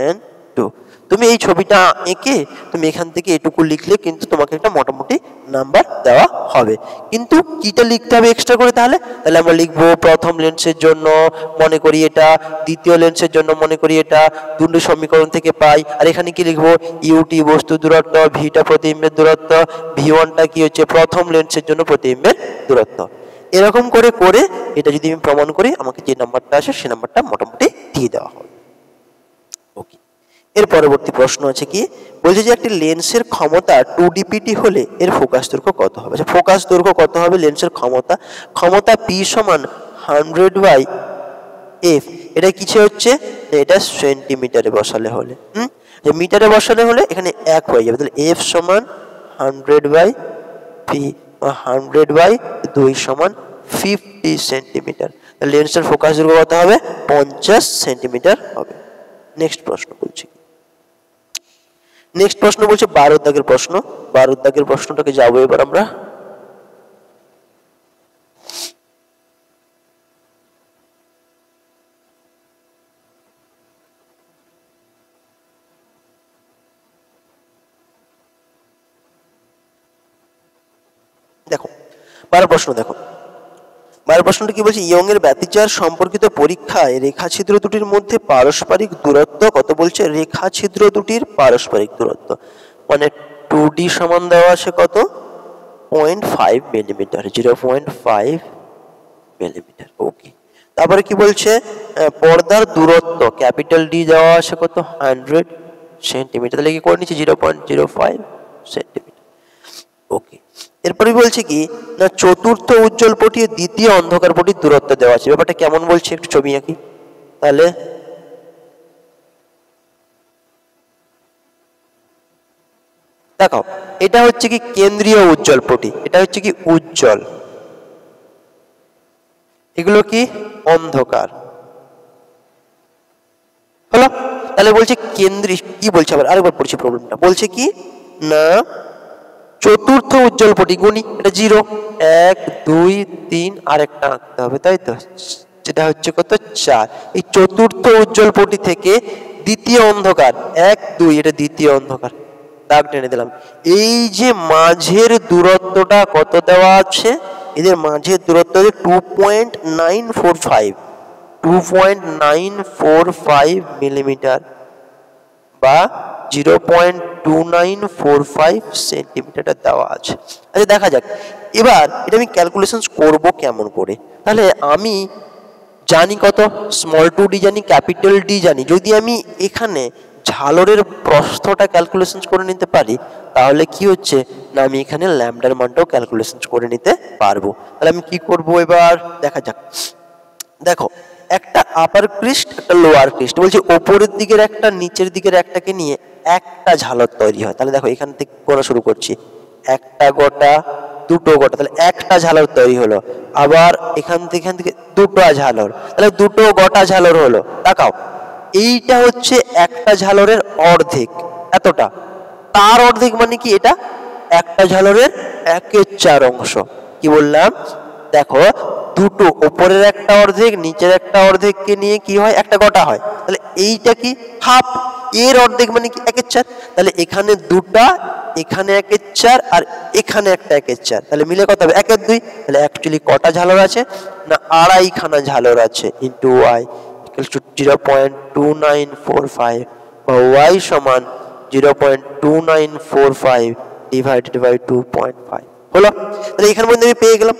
[SPEAKER 1] and 2। তুমি এই ছবিটা এঁকে তুমি এখান থেকে এটুকু লিখলে কিন্তু তোমাকে একটা মোটামুটি নাম্বার দেওয়া হবে। কিন্তু কিটা লিখতে হবে এক্সট্রা করে, তাহলে আমরা লিখবো প্রথম লেন্সের জন্য মনে করি এটা, দ্বিতীয় লেন্সের জন্য মনে করি এটা, দুটো সমীকরণ থেকে পাই। আর এখানে কি লিখবো, ইউটি বস্তু দূরত্ব, ভিটা প্রতিবিম্বের দূরত্ব, ভি1টা কি হচ্ছে প্রথম লেন্সের জন্য প্রতিবিম্বের দূরত্ব। এরকম করে করে এটা যদি আমি প্রমাণ করি আমাকে যে নাম্বারটা আসে সেই নাম্বারটা মোটামুটি দিয়ে দেওয়া হবে। ওকে, এর পরবর্তী প্রশ্ন আছে কি, বলছে যে একটি লেন্সের ক্ষমতা 2dpt হলে এর ফোকাস দৈর্ঘ্য কত হবে। আচ্ছা, ফোকাস দৈর্ঘ্য কত হবে লেন্সের ক্ষমতা p সমান 100/f। এটা কিছু হচ্ছে, এটা সেন্টিমিটারে বসালে হলে, যে মিটারে বসালে হলে এখানে 1 হয়ে যাবে, তাহলে f সমান 100/p, 100/2 সমান 50 সেন্টিমিটার। লেন্সের ফোকাস দৈর্ঘ্য কত হবে? 50 সেন্টিমিটার হবে। নেক্সট প্রশ্ন বলছি, নেক্সট প্রশ্ন বলছে 12 দাগের প্রশ্ন। 12 দাগের প্রশ্নটাকে যাবো এবার আমরা। দেখো 12 প্রশ্ন, দেখো 12 প্রশ্নটা কি বলছে, ইয়ং এর ব্যতিচার সম্পর্কিত পরীক্ষায় রেখাছিদ্র দুটির মধ্যে পারস্পরিক দূরত্ব কত বলছে? রেখাছিদ্র দুটির পারস্পরিক দূরত্ব মানে 2D সমান দেওয়া আছে কত? 0.5 মিলিমিটার, 0.5 মিলিমিটার। ওকে, তারপরে কি বলছে, পর্দার দূরত্ব ক্যাপিটাল ডি দেওয়া আছে কত? 100 সেন্টিমিটার, তাহলে কি করে নিচ্ছে 0.05 সেন্টিমিটার। ওকে, এরপরে বলছে কি না, চতুর্থ উজ্জ্বল পটি দ্বিতীয় অন্ধকার পটির দূরত্ব দেওয়া আছে। ব্যাপারটা কেমন বলছে একটু ছবি আঁকি। তাহলে দেখো, এটা হচ্ছে কি কেন্দ্রীয় উজ্জ্বল পটি, এটা হচ্ছে কি উজ্জ্বল, এগুলো কি অন্ধকার হলো। তাহলে বলছে কেন্দ্রীয়, কি বলছে আবার আরেকবার পড়ছি প্রবলেমটা, বলছে কি না চতুর্থ উজ্জ্বল পটি গুণি, এটা 0 1 2 3 আর একটা আঁকতে হবে, তাই তো, যেটা হচ্ছে কত 4। এই চতুর্থ উজ্জ্বল পটি থেকে দ্বিতীয় অন্ধকার 1 2, এটা দ্বিতীয় অন্ধকার, দাগ টেনে দিলাম। এই যে মাঝের দূরত্বটা কত দেওয়া আছে, এদের মাঝের দূরত্ব 2.945 মিলিমিটার বা 0.2945 সেন্টিমিটার দেওয়া আছে। আচ্ছা দেখা যাক এবার এটা আমি ক্যালকুলেশন করব কেমন করে। তাহলে আমি জানি কত, স্মল 2d জানি, ক্যাপিটাল ডি জানি। যদি আমি এখানে ঝালরের প্রস্থটা ক্যালকুলেশন করে নিতে পারি তাহলে কি হচ্ছে না, আমি এখানে ল্যামডার মানটাও ক্যালকুলেশন করে নিতে পারবো। তাহলে আমি কি করব এবার দেখা যাক। দেখো, একটা আপার ক্রিস্ট একটা লোয়ার ক্রিস্ট, বলছে ওপরের দিকের একটা নিচের দিকের একটাকে নিয়ে একটা ঝালর তৈরি হয়। তাহলে দেখো এখান থেকে গোনা শুরু করছি, একটা গোটা দুটো গোটা, তাহলে একটা ঝালর তৈরি হলো। আবার এখান থেকে দুটো ঝালর, তাহলে দুটো গোটা ঝালর হলো। তাকাও, এইটা হচ্ছে একটা ঝালরের অর্ধেক, এতটা, তার অর্ধেক মানে কি, এটা একটা ঝালরের 1/4 অংশ। কি বললাম দেখো, দুটো, উপরের একটা অর্ধেক নিচের একটা অর্ধেককে নিয়ে কি হয়, একটা গোটা হয়। তাহলে এইটা কি হাফ, এর অর্ধেক মানে কি 1/4। তাহলে এখানে দুটা, এখানে 1/4 আর এখানে একটা 1/4, তাহলে মিলে কত হবে 1/2। তাহলে অ্যাকচুয়ালি কটা ঝালর আছে না, 2.5খানা ঝালর আছে, ইন্টু ওয়াই ইকুয়াল টু 0.2945 বা ওয়াই সমান 0.2945 ডিভাইডেড বাই 2.5 হলো। তাহলে এখানে মধ্যে আমি পেয়ে গেলাম।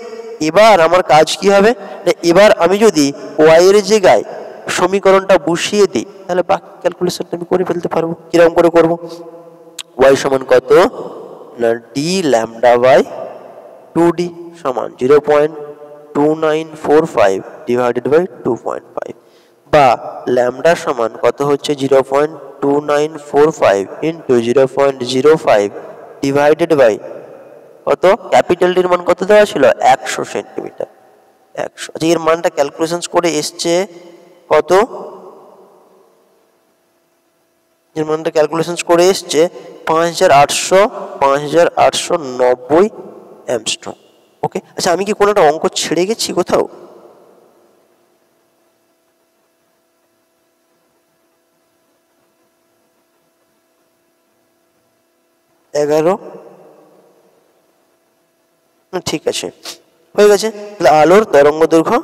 [SPEAKER 1] এবার আমার কাজ কি হবে না, এবার আমি যদি ওয়াই এর জায়গায় সমীকরণটা বসিয়ে দিই তাহলে বাকি ক্যালকুলেশনটা আমি করে ফেলতে পারবো। কিরকম করে করব, ওয়াই সমান কত না ডি ল্যামডা বাই 2d সমান 0.2945 ডিভাইডেড বাই 2.5 বা ল্যামডা সমান কত হচ্ছে 0.2945 ইন্টু 0.05 ডিভাইডেড বাই কত, ক্যাপিটাল ডির মান কত দেওয়া ছিল 100 সেন্টিমিটার, 100। আচ্ছা, এর মানটা ক্যালকুলেশন করে এসছে কত, এর মানটা ক্যালকুলেশন করে এসছে 5890 অ্যামস্ট্রং। ওকে, আচ্ছা আমি কি কোনো একটা অঙ্ক ছেড়ে গেছি কোথাও? ঠিক আছে, হয়ে গেছে। তাহলে আলোর তরঙ্গ দৈর্ঘ্য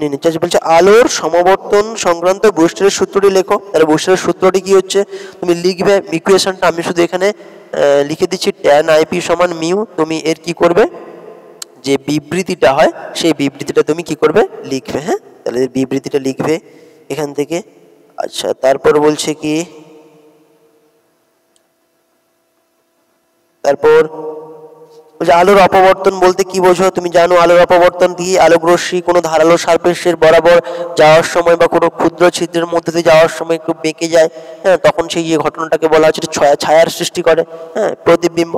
[SPEAKER 1] নির্ণয় বলছে, আলোর সমাবর্তন সংক্রান্ত বুস্টারের সূত্রটি লেখো। তাহলে বুস্টারের সূত্রটি কি হচ্ছে তুমি লিখবে, ইকুয়েশনটা আমি শুধু এখানে লিখে দিচ্ছি, tan IP সমান মিউ। তুমি এর কি করবে, যে বিবৃতিটা হয় সেই বিবৃতিটা তুমি কি করবে, লিখবে। হ্যাঁ, তাহলে বিবৃতিটা লিখবে এখান থেকে। আচ্ছা, তারপর বলছে কি, তারপর আলোর অপবর্তন বলতে কি বোঝো? তুমি জানো আলোর অপবর্তন দিয়ে আলোক রশ্মি কোনো ধারালো সারফেসের বরাবর যাওয়ার সময় বা কোনো ক্ষুদ্র ছিদ্রের মধ্যে দিয়ে যাওয়ার সময় একটু বেঁকে যায়, হ্যাঁ, তখন সেই যে ঘটনাটাকে বলা হচ্ছে ছায়ার সৃষ্টি করে, হ্যাঁ, প্রতিবিম্ব,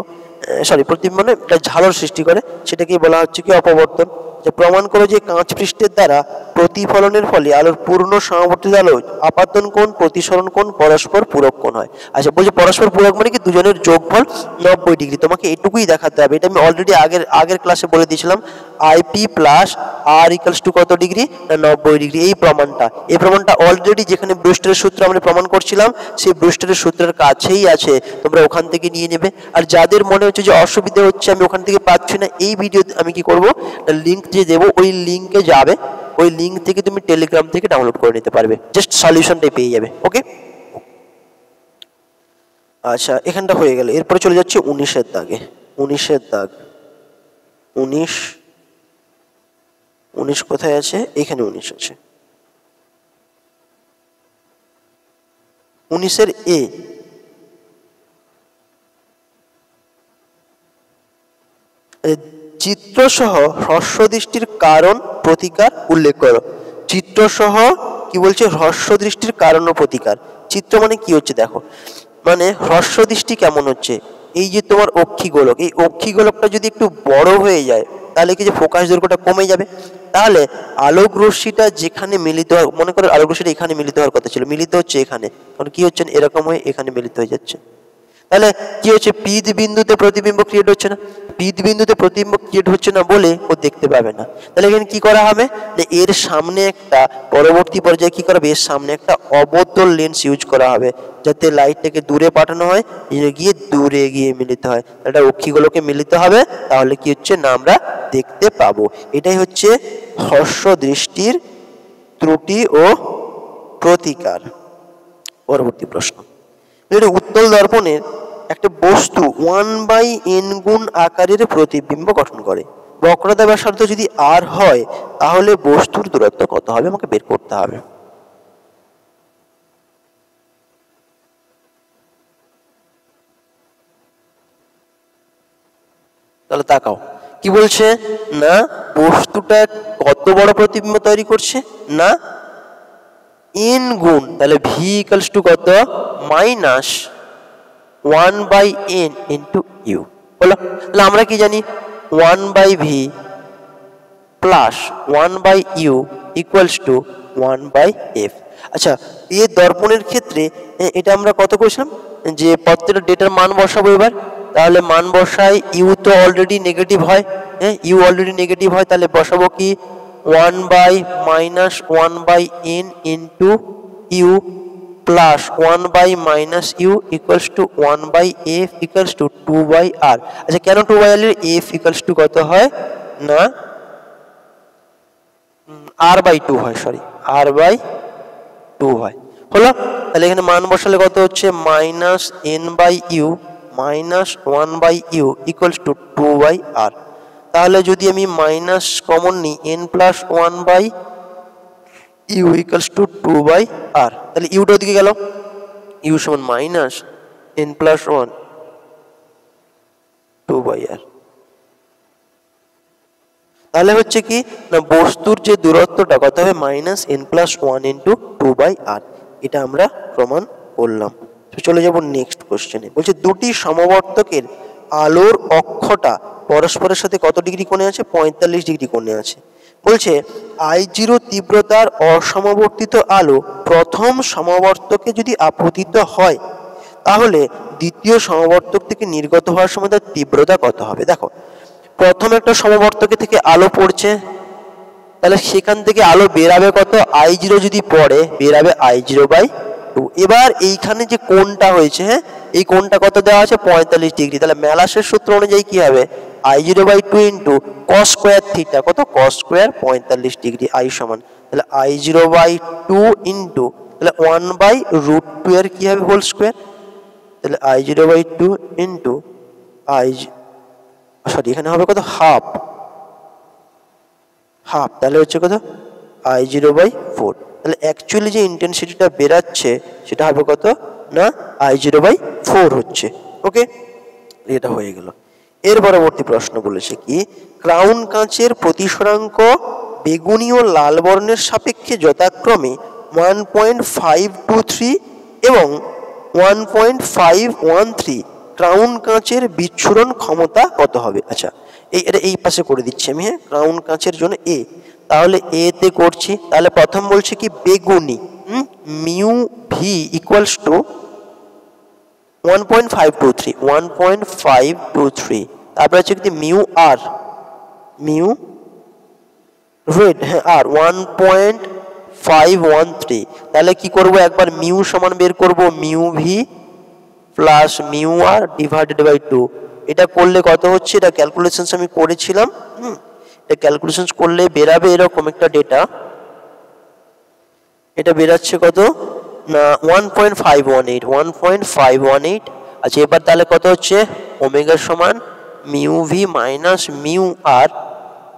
[SPEAKER 1] প্রতিবিম্ব নয়, এটা ঝালর সৃষ্টি করে, সেটাকেই বলা হচ্ছে কি অপবর্তন। যে প্রমাণ করে যে কাঁচ পৃষ্ঠের দ্বারা প্রতিফলনের ফলে আলোর পূর্ণ সমাবর্তিত আলো আপাতন কোণ, প্রতিসরণ কোণ পরস্পর পূরক কোণ হয়। আচ্ছা, বলছে পরস্পর পূরক মানে কি দুজনের যোগফল 90 ডিগ্রি। তোমাকে এটুকুই দেখাতে হবে, এটা আমি অলরেডি আগের ক্লাসে বলে দিয়েছিলাম। IP plus R equals to কত ডিগ্রি না 90 ডিগ্রি। এই প্রমাণটা অলরেডি যেখানে ব্রুস্টারের সূত্র আমরা প্রমাণ করছিলাম সেই ব্রুস্টারের সূত্রের কাছেই আছে, তোমরা ওখান থেকে নিয়ে নেবে। আর যাদের মনে হচ্ছে যে অসুবিধা হচ্ছে আমি ওখান থেকে পাচ্ছি না, এই ভিডিও আমি কি করব, লিঙ্ক যে দেবো ওই লিঙ্কে যাবে, ওই লিঙ্ক থেকে তুমি টেলিগ্রাম থেকে ডাউনলোড করে নিতে পারবে, জাস্ট সলিউশনটাই পেয়ে যাবে। ওকে, আচ্ছা, এখানটা হয়ে গেল। এরপরে চলে যাচ্ছে 19-এর দাগে। 19-এর দাগ, 19 কোথায় আছে? এখানে 19 আছে। 19-এর এ, চিত্রসহ হ্রস্ব দৃষ্টির কারণ প্রতিকার উল্লেখ করো। চিত্রসহ কি বলছে? হ্রস্ব দৃষ্টির কারণ ও প্রতিকার। চিত্র মানে কি হচ্ছে দেখো, মানে হ্রস্ব দৃষ্টি কেমন হচ্ছে, এই যে তোমার অক্ষিগোলক, এই অক্ষিগোলকটা যদি একটু বড় হয়ে যায় তাহলে কি যে ফোকাস দৈর্ঘ্যটা কমে যাবে। তাহলে আলোক রশ্মিটা যেখানে মিলিত হয়, মনে করো আলোক রশ্মিটা এখানে মিলিত হওয়ার কথা ছিল, মিলিত হচ্ছে এখানে, কারণ কি হচ্ছে এরকম হয়ে এখানে মিলিত হয়ে যাচ্ছে। তাহলে কি হচ্ছে, পিদ বিন্দুতে প্রতিবিম্ব ক্রিয়েট হচ্ছে না, পিদ বিন্দুতে প্রতিবিম্ব ক্রিয়েট হচ্ছে না বলে ও দেখতে পাবে না। তাহলে এখানে কি করা হবে, এর সামনে একটা, পরবর্তী পর্যায়ে কি করা হবে, এর সামনে একটা অবতল লেন্স ইউজ করা হবে, যাতে লাইটটাকে দূরে পাঠানো হয়, গিয়ে দূরে গিয়ে মিলিত হয়। এটা অক্ষিগুলোকে মিলিত হবে, তাহলে কি হচ্ছে না আমরা দেখতে পাবো। এটাই হচ্ছে হ্রস্ব দৃষ্টির ত্রুটি ও প্রতিকার। পরবর্তী প্রশ্ন, উত্তল দর্পণের একটা বস্তু 1/n গুণ আকারের প্রতিবিম্ব গঠন করে। বক্রতা ব্যাসার্ধ যদি আর হয় তাহলে বস্তুর দূরত্ব কত হবে, আমাকে বের করতে হবে। তাহলে তাকাও কি বলছে না, বস্তুটা কত বড় প্রতিবিম্ব তৈরি করছে না n গুণ, তাহলে v ইকুয়ালস টু কত, মাইনাস 1/n ইন্টু ইউ। বলো, তাহলে আমরা কি জানি 1/v plus 1/u equals to 1/f। আচ্ছা, এই দর্পণের ক্ষেত্রে এটা আমরা কত করেছিলাম, যে প্রত্যেকটা ডেটার মান বসাবো এবার। তাহলে মান বসাই, ইউ তো অলরেডি নেগেটিভ হয়, হ্যাঁ, ইউ অলরেডি নেগেটিভ হয়, তাহলে বসাবো কি 1/-1/n into U plus 1/-u equals to 1/f equals to 2/r। আচ্ছা, কেন 2/r? f ইকুয়ালস টু কত হয় না r/2 হয়, সরি r/2 হয়। হলো, তাহলে এখানে মান বসালে কত হচ্ছে, minus n/u minus 1/u equals to 2/r। তাহলে যদি আমি মাইনাস কমন নিই, n plus 1/u equals to 2/r, তাহলে ইউটা ওদিকে গেল, ইউ সমান মাইনাস n প্লাস 1 2/r। তাহলে হচ্ছে কি না, বস্তুর যে দূরত্বটা কত হবে, minus n plus 1 into 2/r। এটা আমরা প্রমাণ করলাম। চলে যাব নেক্সট কোশ্চেনে। বলছে দুটি সমবর্তকের আলোর অক্ষটা পরস্পরের সাথে কত ডিগ্রি কোণে আছে, 45 ডিগ্রি কোণে আছে। বলছে I0 তীব্রতার অসমবর্তিত আলো প্রথম সমবর্তকে যদি আপতিত হয় তাহলে দ্বিতীয় সমবর্তক থেকে নির্গত হওয়ার সময় তার তীব্রতা কত হবে। দেখো, প্রথম একটা সমবর্তকে থেকে আলো পড়ছে, তাহলে সেখান থেকে আলো বেরাবে কত, I0 যদি পড়ে বেরাবে I0/2। এবার এইখানে যে কোণটা হয়েছে, হ্যাঁ, এই কোণটা কত দেওয়া আছে, 45 ডিগ্রি। তাহলে ম্যালাসের সূত্র অনুযায়ী কি হবে, I0/2 into cos square theta, কত, cos স্কোয়ার 45 ডিগ্রি, I সমান, তাহলে I0/2 ইন্টু, তাহলে 1/√2 এর কি হবে, হোল স্কোয়ার, তাহলে I0/2 ইন্টু এখানে হবে কত, হাফ হাফ, তাহলে হচ্ছে কত I0/4। তাহলে অ্যাকচুয়ালি যে ইন্টেন্সিটিটা বেরাচ্ছে সেটা হবে কত না I0/4 হচ্ছে। ওকে, এটা হয়ে গেল। এর পরবর্তী প্রশ্ন বলেছে কি ক্রাউন কাঁচের প্রতিসরাঙ্ক বেগুনি ও লাল বর্ণের সাপেক্ষে যথাক্রমে 1.523 এবং 1.513 ক্রাউন কাঁচের বিচ্ছুরণ ক্ষমতা কত হবে? আচ্ছা, এটা এই পাশে করে দিচ্ছি আমি। হ্যাঁ, ক্রাউন কাঁচের জন্য এ, তাহলে এ তে করছি। তাহলে প্রথম বলছে কি বেগুনি মিউ ভি ইকুয়ালস টু 1.523 তারপরে হচ্ছে কি মিউ আর মিউ রেড, হ্যাঁ আর 1.513। তাহলে কি করব একবার মিউ সমান বের করব mu V plus mu R divided by 2। এটা করলে কত হচ্ছে, এটা ক্যালকুলেশনস আমি করেছিলাম। এটা ক্যালকুলেশনস করলে বেরাবে এরকম একটা ডেটা। এটা বেরাচ্ছে কত না 1.518। আচ্ছা, এবার তাহলে কত হচ্ছে ওমেগা সমান mu V minus mu R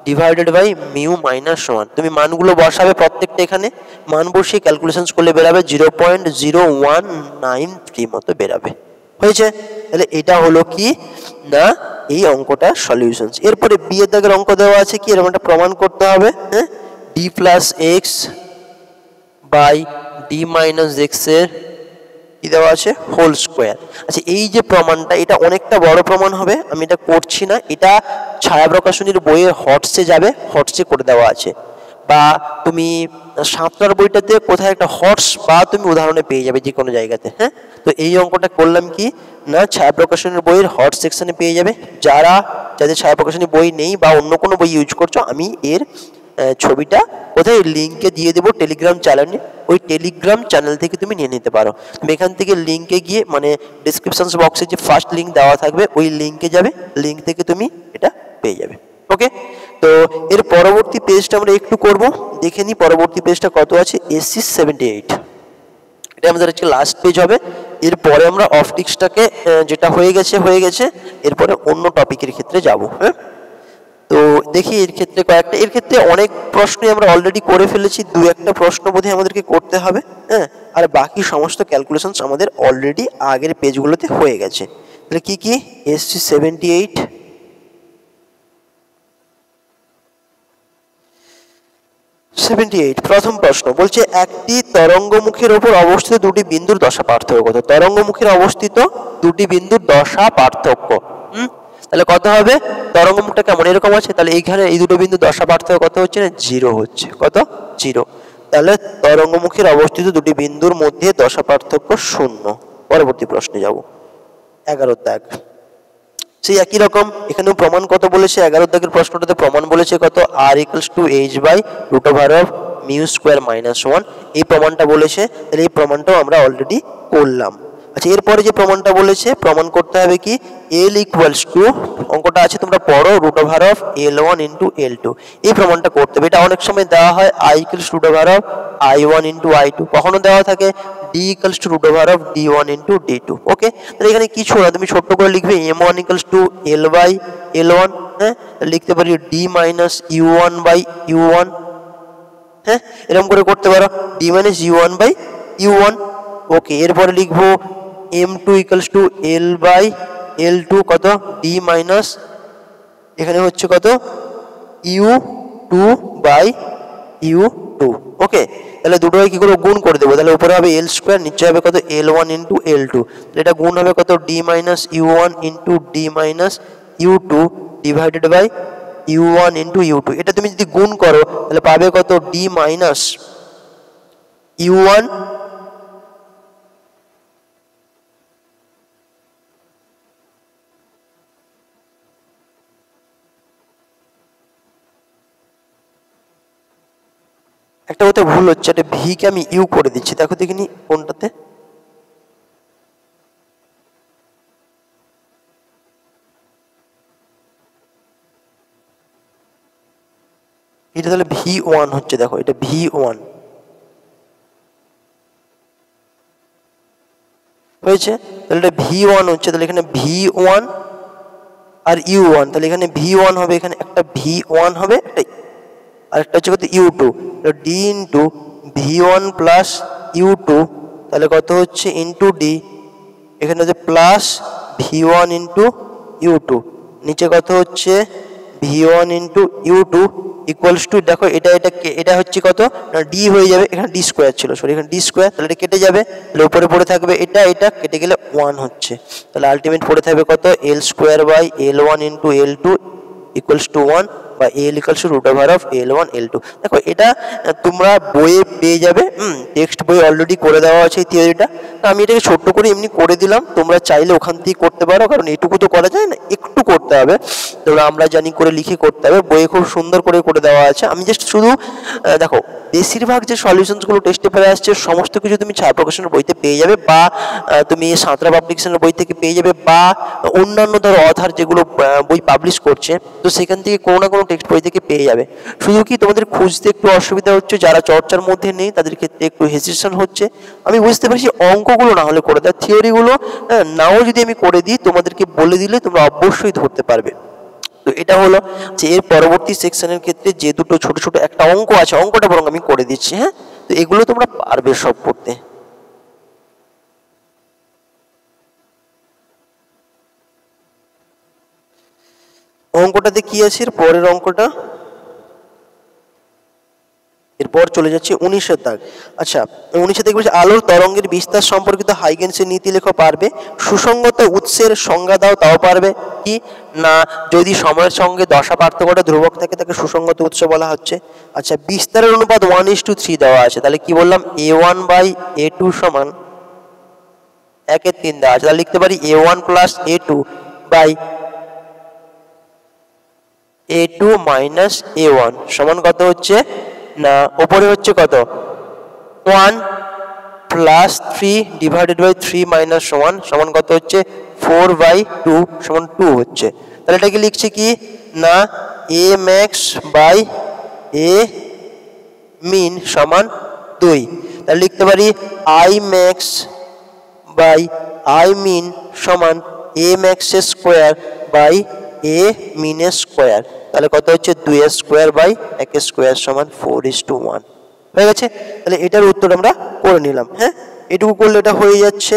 [SPEAKER 1] divided by mu minus 1। তুমি মানগুলো বসাবে প্রত্যেকটা, এখানে মান বসিয়ে ক্যালকুলেশনস করলে বেরাবে 0.0193 মতো বেরাবে। হয়েছে? তাহলে এটা হলো কি না এই অঙ্কটা সলিউশনস। এরপরে বি এর দাগের অঙ্ক দেওয়া আছে কি এরকম একটা প্রমাণ করতে হবে। হ্যাঁ, D plus X by D minus X এর কি দেওয়া আছে হোল স্কোয়ার। আচ্ছা, এই যে প্রমাণটা এটা অনেকটা বড় প্রমাণ হবে, আমি এটা করছি না। এটা ছায়া প্রকাশনীর বইয়ে হটসে যাবে, হটসে করে দেওয়া আছে, বা তুমি সাঁতরার বইটাতে কোথায় একটা হটস বা তুমি উদাহরণে পেয়ে যাবে যে কোনো জায়গাতে। হ্যাঁ, তো এই অঙ্কটা করলাম কি না ছায়া প্রকাশনীর বইয়ের হট সেকশনে পেয়ে যাবে। যাদের ছায়া প্রকাশনীর বই নেই বা অন্য কোনো বই ইউজ করছো, আমি এর ছবিটা কোথায় লিঙ্কে দিয়ে দেবো টেলিগ্রাম চ্যানেলে, ওই টেলিগ্রাম চ্যানেল থেকে তুমি নিয়ে নিতে পারো। তুমি এখান থেকে লিঙ্কে গিয়ে মানে ডিসক্রিপশন বক্সে যে ফার্স্ট লিঙ্ক দেওয়া থাকবে ওই লিঙ্কে যাবে, লিঙ্ক থেকে তুমি এটা পেয়ে যাবে। ওকে, তো এর পরবর্তী পেজটা আমরা একটু করব, দেখে নিই পরবর্তী পেজটা কত আছে। এসি 78, এটা আমাদের আজকে লাস্ট পেজ হবে। এরপরে আমরা অপটিক্সটাকে যেটা হয়ে গেছে এরপরে অন্য টপিকের ক্ষেত্রে যাব। হ্যাঁ, তো দেখি এর ক্ষেত্রে অনেক প্রশ্নই আমরা অলরেডি করে ফেলেছি, দু একটা প্রশ্ন বোধহয় আমাদেরকে করতে হবে। হ্যাঁ, আর বাকি সমস্ত ক্যালকুলেশনস আমাদের অলরেডি আগের পেজগুলোতে হয়ে গেছে। তাহলে কি কি এসসি 78 প্রথম প্রশ্ন বলছে একটি তরঙ্গমুখীর ওপর অবস্থিত দুটি বিন্দুর দশা পার্থক্য কত? তরঙ্গমুখীর অবস্থিত দুটি বিন্দুর দশা পার্থক্য, তাহলে কত হবে? তরঙ্গমুখটা কেমন এরকম আছে, তাহলে এইখানে এই দুটো বিন্দু দশা পার্থক্য কত হচ্ছে না 0 হচ্ছে। কত? 0। তাহলে তরঙ্গমুখীর অবস্থিত দুটি বিন্দুর মধ্যে দশা পার্থক্য 0। পরবর্তী প্রশ্নে যাব। 11 দাগ, সেই একই রকম এখানেও প্রমাণ কত বলেছে। 11 দাগের প্রশ্নটাতে প্রমাণ বলেছে কত r = h/√μ² - 1। এই প্রমাণটা বলেছে, তাহলে এই প্রমাণটাও আমরা অলরেডি করলাম। আচ্ছা, এরপরে যে প্রমাণটা বলেছে প্রমাণ করতে হবে কি l = অঙ্কটা আছে তোমরা পড়ো √L1 × L2। এই প্রমাণটা করতে হবে। এটা অনেক সময় দেওয়া হয় I = √I1 × I2, কখনো দেওয়া থাকে d = √D1 × D2। ওকে, তাহলে এখানে কিছু না, তুমি ছোট করে লিখবে M1 = L/L1। হ্যাঁ, লিখতে পারি D - U1/U1। হ্যাঁ, এরকম করে করতে পারো D - U1/U1। ওকে, এরপরে লিখবো M2 = L/L2 কত D - এখানে হচ্ছে কত U2/U2। ওকে, তাহলে দুটোই কি করে গুণ করে দেবো, তাহলে উপরে হবে L², নিচে হবে কত L1 × L2। এটা গুণ হবে কত D - U1 × D - U2 divided by U1 × U2। এটা তুমি যদি গুণ করো তাহলে পাবে কত D - U1 একটা কথা ভুল হচ্ছে, এটা ভি কে আমি ইউ করে দিচ্ছি, দেখো দেখিনি কোনটাতে। এটা তাহলে V1 হচ্ছে, দেখো এটা V1 হয়েছে, তাহলে এটা V1 হচ্ছে, তাহলে এখানে V1 আর U1, তাহলে এখানে V1 হবে, এখানে একটা V1 হবে, একটা আর একটা হচ্ছে কত u2, d into v1 plus u2, তাহলে কত হচ্ছে ইন্টু d, এখানে হচ্ছে প্লাস v1 ইন্টু u2, নিচে কত হচ্ছে v1 into u2 equals to, দেখো এটা হচ্ছে কত না d হয়ে যাবে, এখানে d স্কোয়ার ছিল, সরি এখানে d স্কোয়ার, তাহলে এটা কেটে যাবে, তাহলে উপরে পড়ে থাকবে এটা কেটে গেলে 1 হচ্ছে, তাহলে আলটিমেট পড়ে থাকবে কত l square by l1 into l2 equals to 1 বা l equals to root over of l1 l2। দেখো এটা তোমরা বইয়ে পেয়ে যাবে, টেক্সট বই অলরেডি করে দেওয়া আছে এই থিওরিটা, তো আমি এটাকে ছোট্ট করে এমনি করে দিলাম, তোমরা চাইলে ওখান থেকে করতে পারো, কারণ এটুকু তো করা যায় না, একটু করতে হবে, তোমরা আমরা জানি করে লিখে করতে হবে, বইয়ে খুব সুন্দর করে দেওয়া আছে। আমি জাস্ট শুধু দেখো বেশিরভাগ যে সলিউশনসগুলো টেস্ট পেপারে আসছে সমস্ত কিছু তুমি ছায়া প্রকাশনের বইতে পেয়ে যাবে, বা তুমি সাঁতরা পাবলিকেশনের বই থেকে পেয়ে যাবে, বা অন্যান্য ধরো অথার যেগুলো বই পাবলিশ করছে, তো সেখান থেকে কোনো না কোনো টেক্সট বই থেকে পেয়ে যাবে। শুধু কি তোমাদের খুঁজতে একটু অসুবিধা হচ্ছে, যারা চর্চার মধ্যে নেই তাদের ক্ষেত্রে একটু হেজিটেশন হচ্ছে, আমি বুঝতে পারছি। অঙ্কগুলো না হলে করে দাও, থিওরিগুলো নাও যদি আমি করে দিই তোমাদেরকে বলে দিলে তোমরা অবশ্যই ধরতে পারবে। তো এটা হলো যে এর পরবর্তী সেকশনের ক্ষেত্রে যে দুটো ছোট ছোট একটা অঙ্ক আছে, অঙ্কটা বরং আমি করে দিচ্ছি, হ্যাঁ, তো এগুলো তোমরা পারবে সব করতে। অঙ্কটাতে কি আছে এর পরের অঙ্কটা, এরপর চলে যাচ্ছে 19-এর দাগ। আচ্ছা 19-এ দেখবে আলোর তরঙ্গের বিস্তার সম্পর্কিত হাইগেন্সের নীতি লেখা পারবে, সুসঙ্গত উৎসের সংজ্ঞা দাও, তাও পারবে কি না, যদি সময়ের সঙ্গে দশা পার্থক্যটা ধ্রুবক থাকে তাকে সুসঙ্গত উৎস বলা হচ্ছে। আচ্ছা বিস্তারের অনুপাত 1:3 দেওয়া আছে, তাহলে কি বললাম a1 বাই a2 সমান 1/3 দেওয়া আছে, তাহলে লিখতে পারি a1 plus a2 by a2 minus a1 সমান কত হচ্ছে না, ওপরে হচ্ছে কত 1 প্লাস 3 ডিভাইডেড বাই 3 মাইনাস সমান কত হচ্ছে 4/2 সমান 2 হচ্ছে, তাহলে এটাকে লিখছে কি না a max by a min সমান 2, তাহলে লিখতে পারি i max by i min সমান a max square by a min square, তাহলে কত হচ্ছে 2 স্কোয়ার বাই 1 স্কোয়ার সমান 4:1 হয়ে গেছে। তাহলে এটার উত্তর আমরা করে নিলাম। হ্যাঁ, এটুকু করলে এটা হয়ে যাচ্ছে।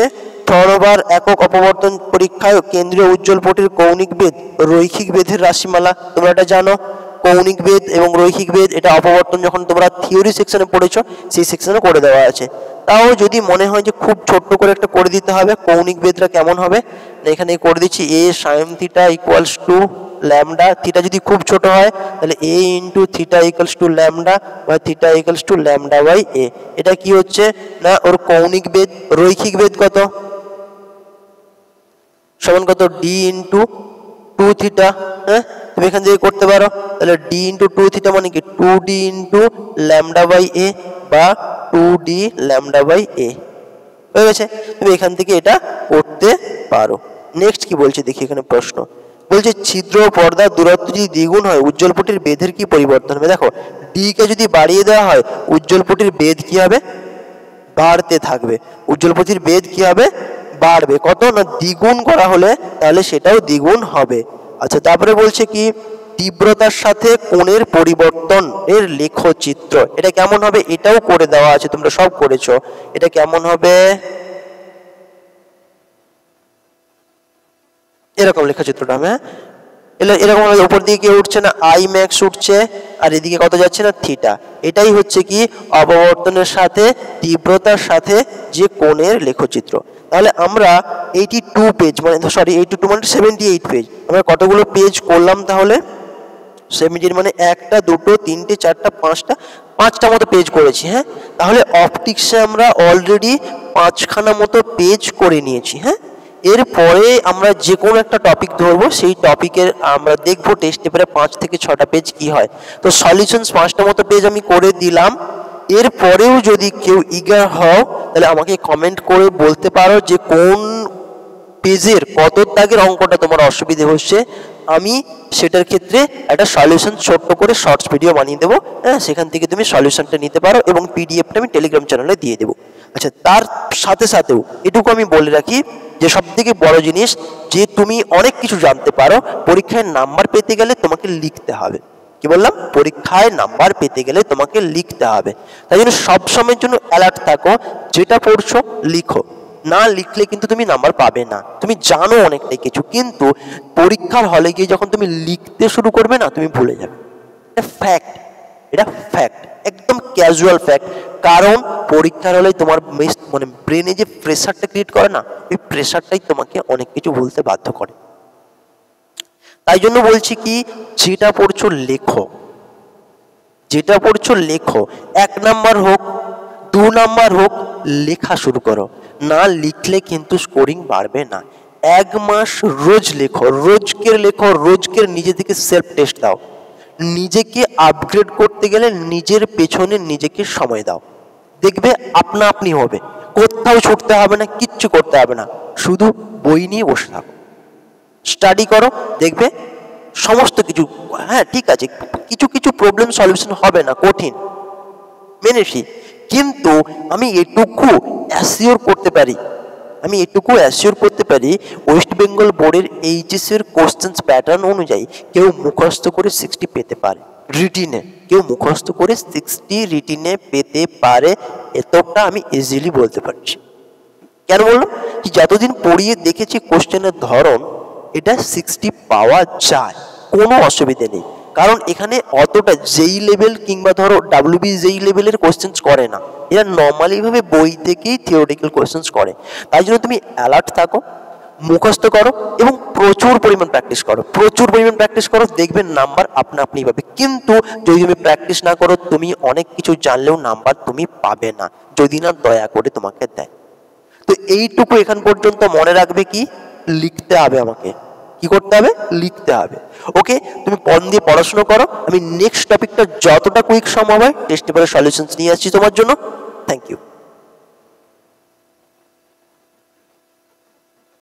[SPEAKER 1] থরবার একক অপবর্তন পরীক্ষায় কেন্দ্রীয় উজ্জ্বল পটির কৌণিক বেদ রৈখিক বেদের রাশিমালা, তোমরা এটা জানো, কৌণিক বেদ এবং রৈখিক বেদ এটা অপবর্তন যখন তোমরা থিওরি সেকশনে পড়েছো সেই সেকশনে করে দেওয়া আছে। তাও যদি মনে হয় যে খুব ছোট্ট করে একটা করে দিতে হবে, কৌণিক বেদটা কেমন হবে, এখানে করে দিচ্ছি a sin theta equals to lambda, theta যদি খুব ছোট হয় তাহলে a into theta equals to lambda বা theta equals to lambda by a, এটা কি হচ্ছে না ওর কৌণিক বেদ। রৈখিক বেদ কত সমান কত d ইন্টু 2 থিটা, হ্যাঁ তুমি এখান থেকে করতে পারো, তাহলে d ইন্টু 2 থিটা মানে কি 2d into lambda by a বা 2d ল্যামডা বাই a হয়ে গেছে, তুমি এখান থেকে এটা করতে পারো। নেক্সট কি বলছে দেখি, এখানে প্রশ্ন বলছে ছিদ্র ও পর্দার দূরত্ব যদি দ্বিগুণ হয় উজ্জ্বল পটির বেধের কি পরিবর্তন হবে। দেখো ডি কে যদি বাড়িয়ে দেওয়া হয় উজ্জ্বল পটির বেধ কি হবে, বাড়তে থাকবে, উজ্জ্বল পটির বেধ কি হবে, বাড়বে, কত না দ্বিগুণ করা হলে তাহলে সেটাও দ্বিগুণ হবে। আচ্ছা তারপরে বলছে কি তীব্রতার সাথে কোণের পরিবর্তন এর লেখচিত্র, এটা কেমন হবে, এটাও করে দেওয়া আছে, তোমরা সব করেছো, এটা কেমন হবে এরকম লেখচিত্রটা হবে। এরকম উপর দিকে কি উঠছে না আই ম্যাক্স উঠছে আর এদিকে কত যাচ্ছে না থিটা, এটাই হচ্ছে কি অপবর্তনের সাথে তীব্রতার সাথে যে কোণের লেখচিত্র। তাহলে আমরা 82 পেজ মানে সরি 82 মানে 78 পেজ আমরা কতগুলো পেজ করলাম, তাহলে 78 মানে 1টা 2টো 3টে 4টা 5টা মতো পেজ করেছি। হ্যাঁ, তাহলে অপটিক্সে আমরা অলরেডি 5খানা মতো পেজ করে নিয়েছি। হ্যাঁ, এরপরে আমরা যে কোনো একটা টপিক ধরবো, সেই টপিকের আমরা দেখবো টেস্ট পেপারে 5 থেকে 6টা পেজ কি হয়। তো সলিউশনস 5টা মতো পেজ আমি করে দিলাম। এরপরেও যদি কেউ ইগার হও তাহলে আমাকে কমেন্ট করে বলতে পারো যে কোন পেজের কত দাগের অঙ্কটা তোমার অসুবিধে হচ্ছে, আমি সেটার ক্ষেত্রে একটা সলিউশন ছোট্ট করে শর্টস ভিডিও বানিয়ে দেবো। হ্যাঁ, সেখান থেকে তুমি সলিউশনটা নিতে পারো এবং পিডিএফটা আমি টেলিগ্রাম চ্যানেলে দিয়ে দেবো। আচ্ছা তার সাথে সাথেও এটুকু আমি বলে রাখি যে সবথেকে বড় জিনিস যে তুমি অনেক কিছু জানতে পারো, পরীক্ষায় নাম্বার পেতে গেলে তোমাকে লিখতে হবে। কি বললাম, পরীক্ষায় নাম্বার পেতে গেলে তোমাকে লিখতে হবে। তাই জন্য সবসময়ের জন্য অ্যালার্ট থাকো, যেটা পড়ছো লিখো, না লিখলে কিন্তু তুমি নাম্বার পাবে না। তুমি জানো অনেকটাই কিছু, কিন্তু পরীক্ষার হলে গিয়ে যখন তুমি লিখতে শুরু করবে না, তুমি ভুলে যাবে। এটা ফ্যাক্ট, এটা ফ্যাক্ট, একদম ক্যাজুয়াল ফ্যাক্ট। কারণ পরীক্ষার হলে তোমার মানে ব্রেনে যে প্রেশারটা ক্রিয়েট করে না, এই প্রেশারটাই তোমাকে অনেক কিছু বলতে বাধ্য করে। তাই জন্য বলছি কি, যেটা পড়ছো লেখো, যেটা পড়ছো লেখো, 1 নাম্বার হোক 2 নাম্বার হোক, লেখা শুরু করো। না লিখলে কিন্তু স্কোরিং বাড়বে না। 1 মাস রোজ লেখো, রোজকের লেখো, রোজকের নিজে থেকে সেলফ টেস্ট দাও। নিজেকে আপগ্রেড করতে গেলে নিজের পেছনে নিজেকে সময় দাও, দেখবে আপনা আপনি হবে। কোথাও ছুটতে হবে না, কিচ্ছু করতে হবে না, শুধু বই নিয়ে বসে থাকো, স্টাডি করো, দেখবে সমস্ত কিছু। হ্যাঁ ঠিক আছে, কিছু কিছু প্রবলেম সলিউশন হবে না, কঠিন মেনেছি, কিন্তু আমি এটুকু অ্যাসিওর করতে পারি, ওয়েস্ট বেঙ্গল বোর্ডের এইচএস এর কোশ্চেন্স প্যাটার্ন অনুযায়ী কেউ মুখস্থ করে 60 পেতে পারে রিটিনে, পেতে পারে, এতটা আমি ইজিলি বলতে পারছি। কেন বললাম, কি যতদিন পড়িয়ে দেখেছি কোশ্চেনের ধরন, এটা 60 পাওয়া যায়, কোনো অসুবিধা নেই। কারণ এখানে অতটা যেই লেভেল কিংবা ধরো ডাব্লিউবি যেই লেভেলের কোশ্চেন্স করে না, এরা নর্মালি ভাবে বই থেকেই থিওরিটিক্যাল কোশ্চেন্স করে। তাই জন্য তুমি অ্যালার্ট থাকো, মুখস্থ করো এবং প্রচুর পরিমাণ প্র্যাকটিস করো, দেখবে নাম্বার আপনা আপনি পাবে। কিন্তু যদি তুমি প্র্যাকটিস না করো, তুমি অনেক কিছু জানলেও নাম্বার তুমি পাবে না, যদি না দয়া করে তোমাকে দেয়। তো এইটুকু এখান পর্যন্ত মনে রাখবে, কি লিখতে হবে, আমাকে কি করতে হবে, লিখতে হবে। ওকে, তুমি মন দিয়ে পড়াশোনা করো। আমি নেক্সট টপিকটা যতটা কুইক সম্ভব হয় টেস্ট পেপারের সলিউশনস নিয়ে আসছি তোমার জন্য। Thank you.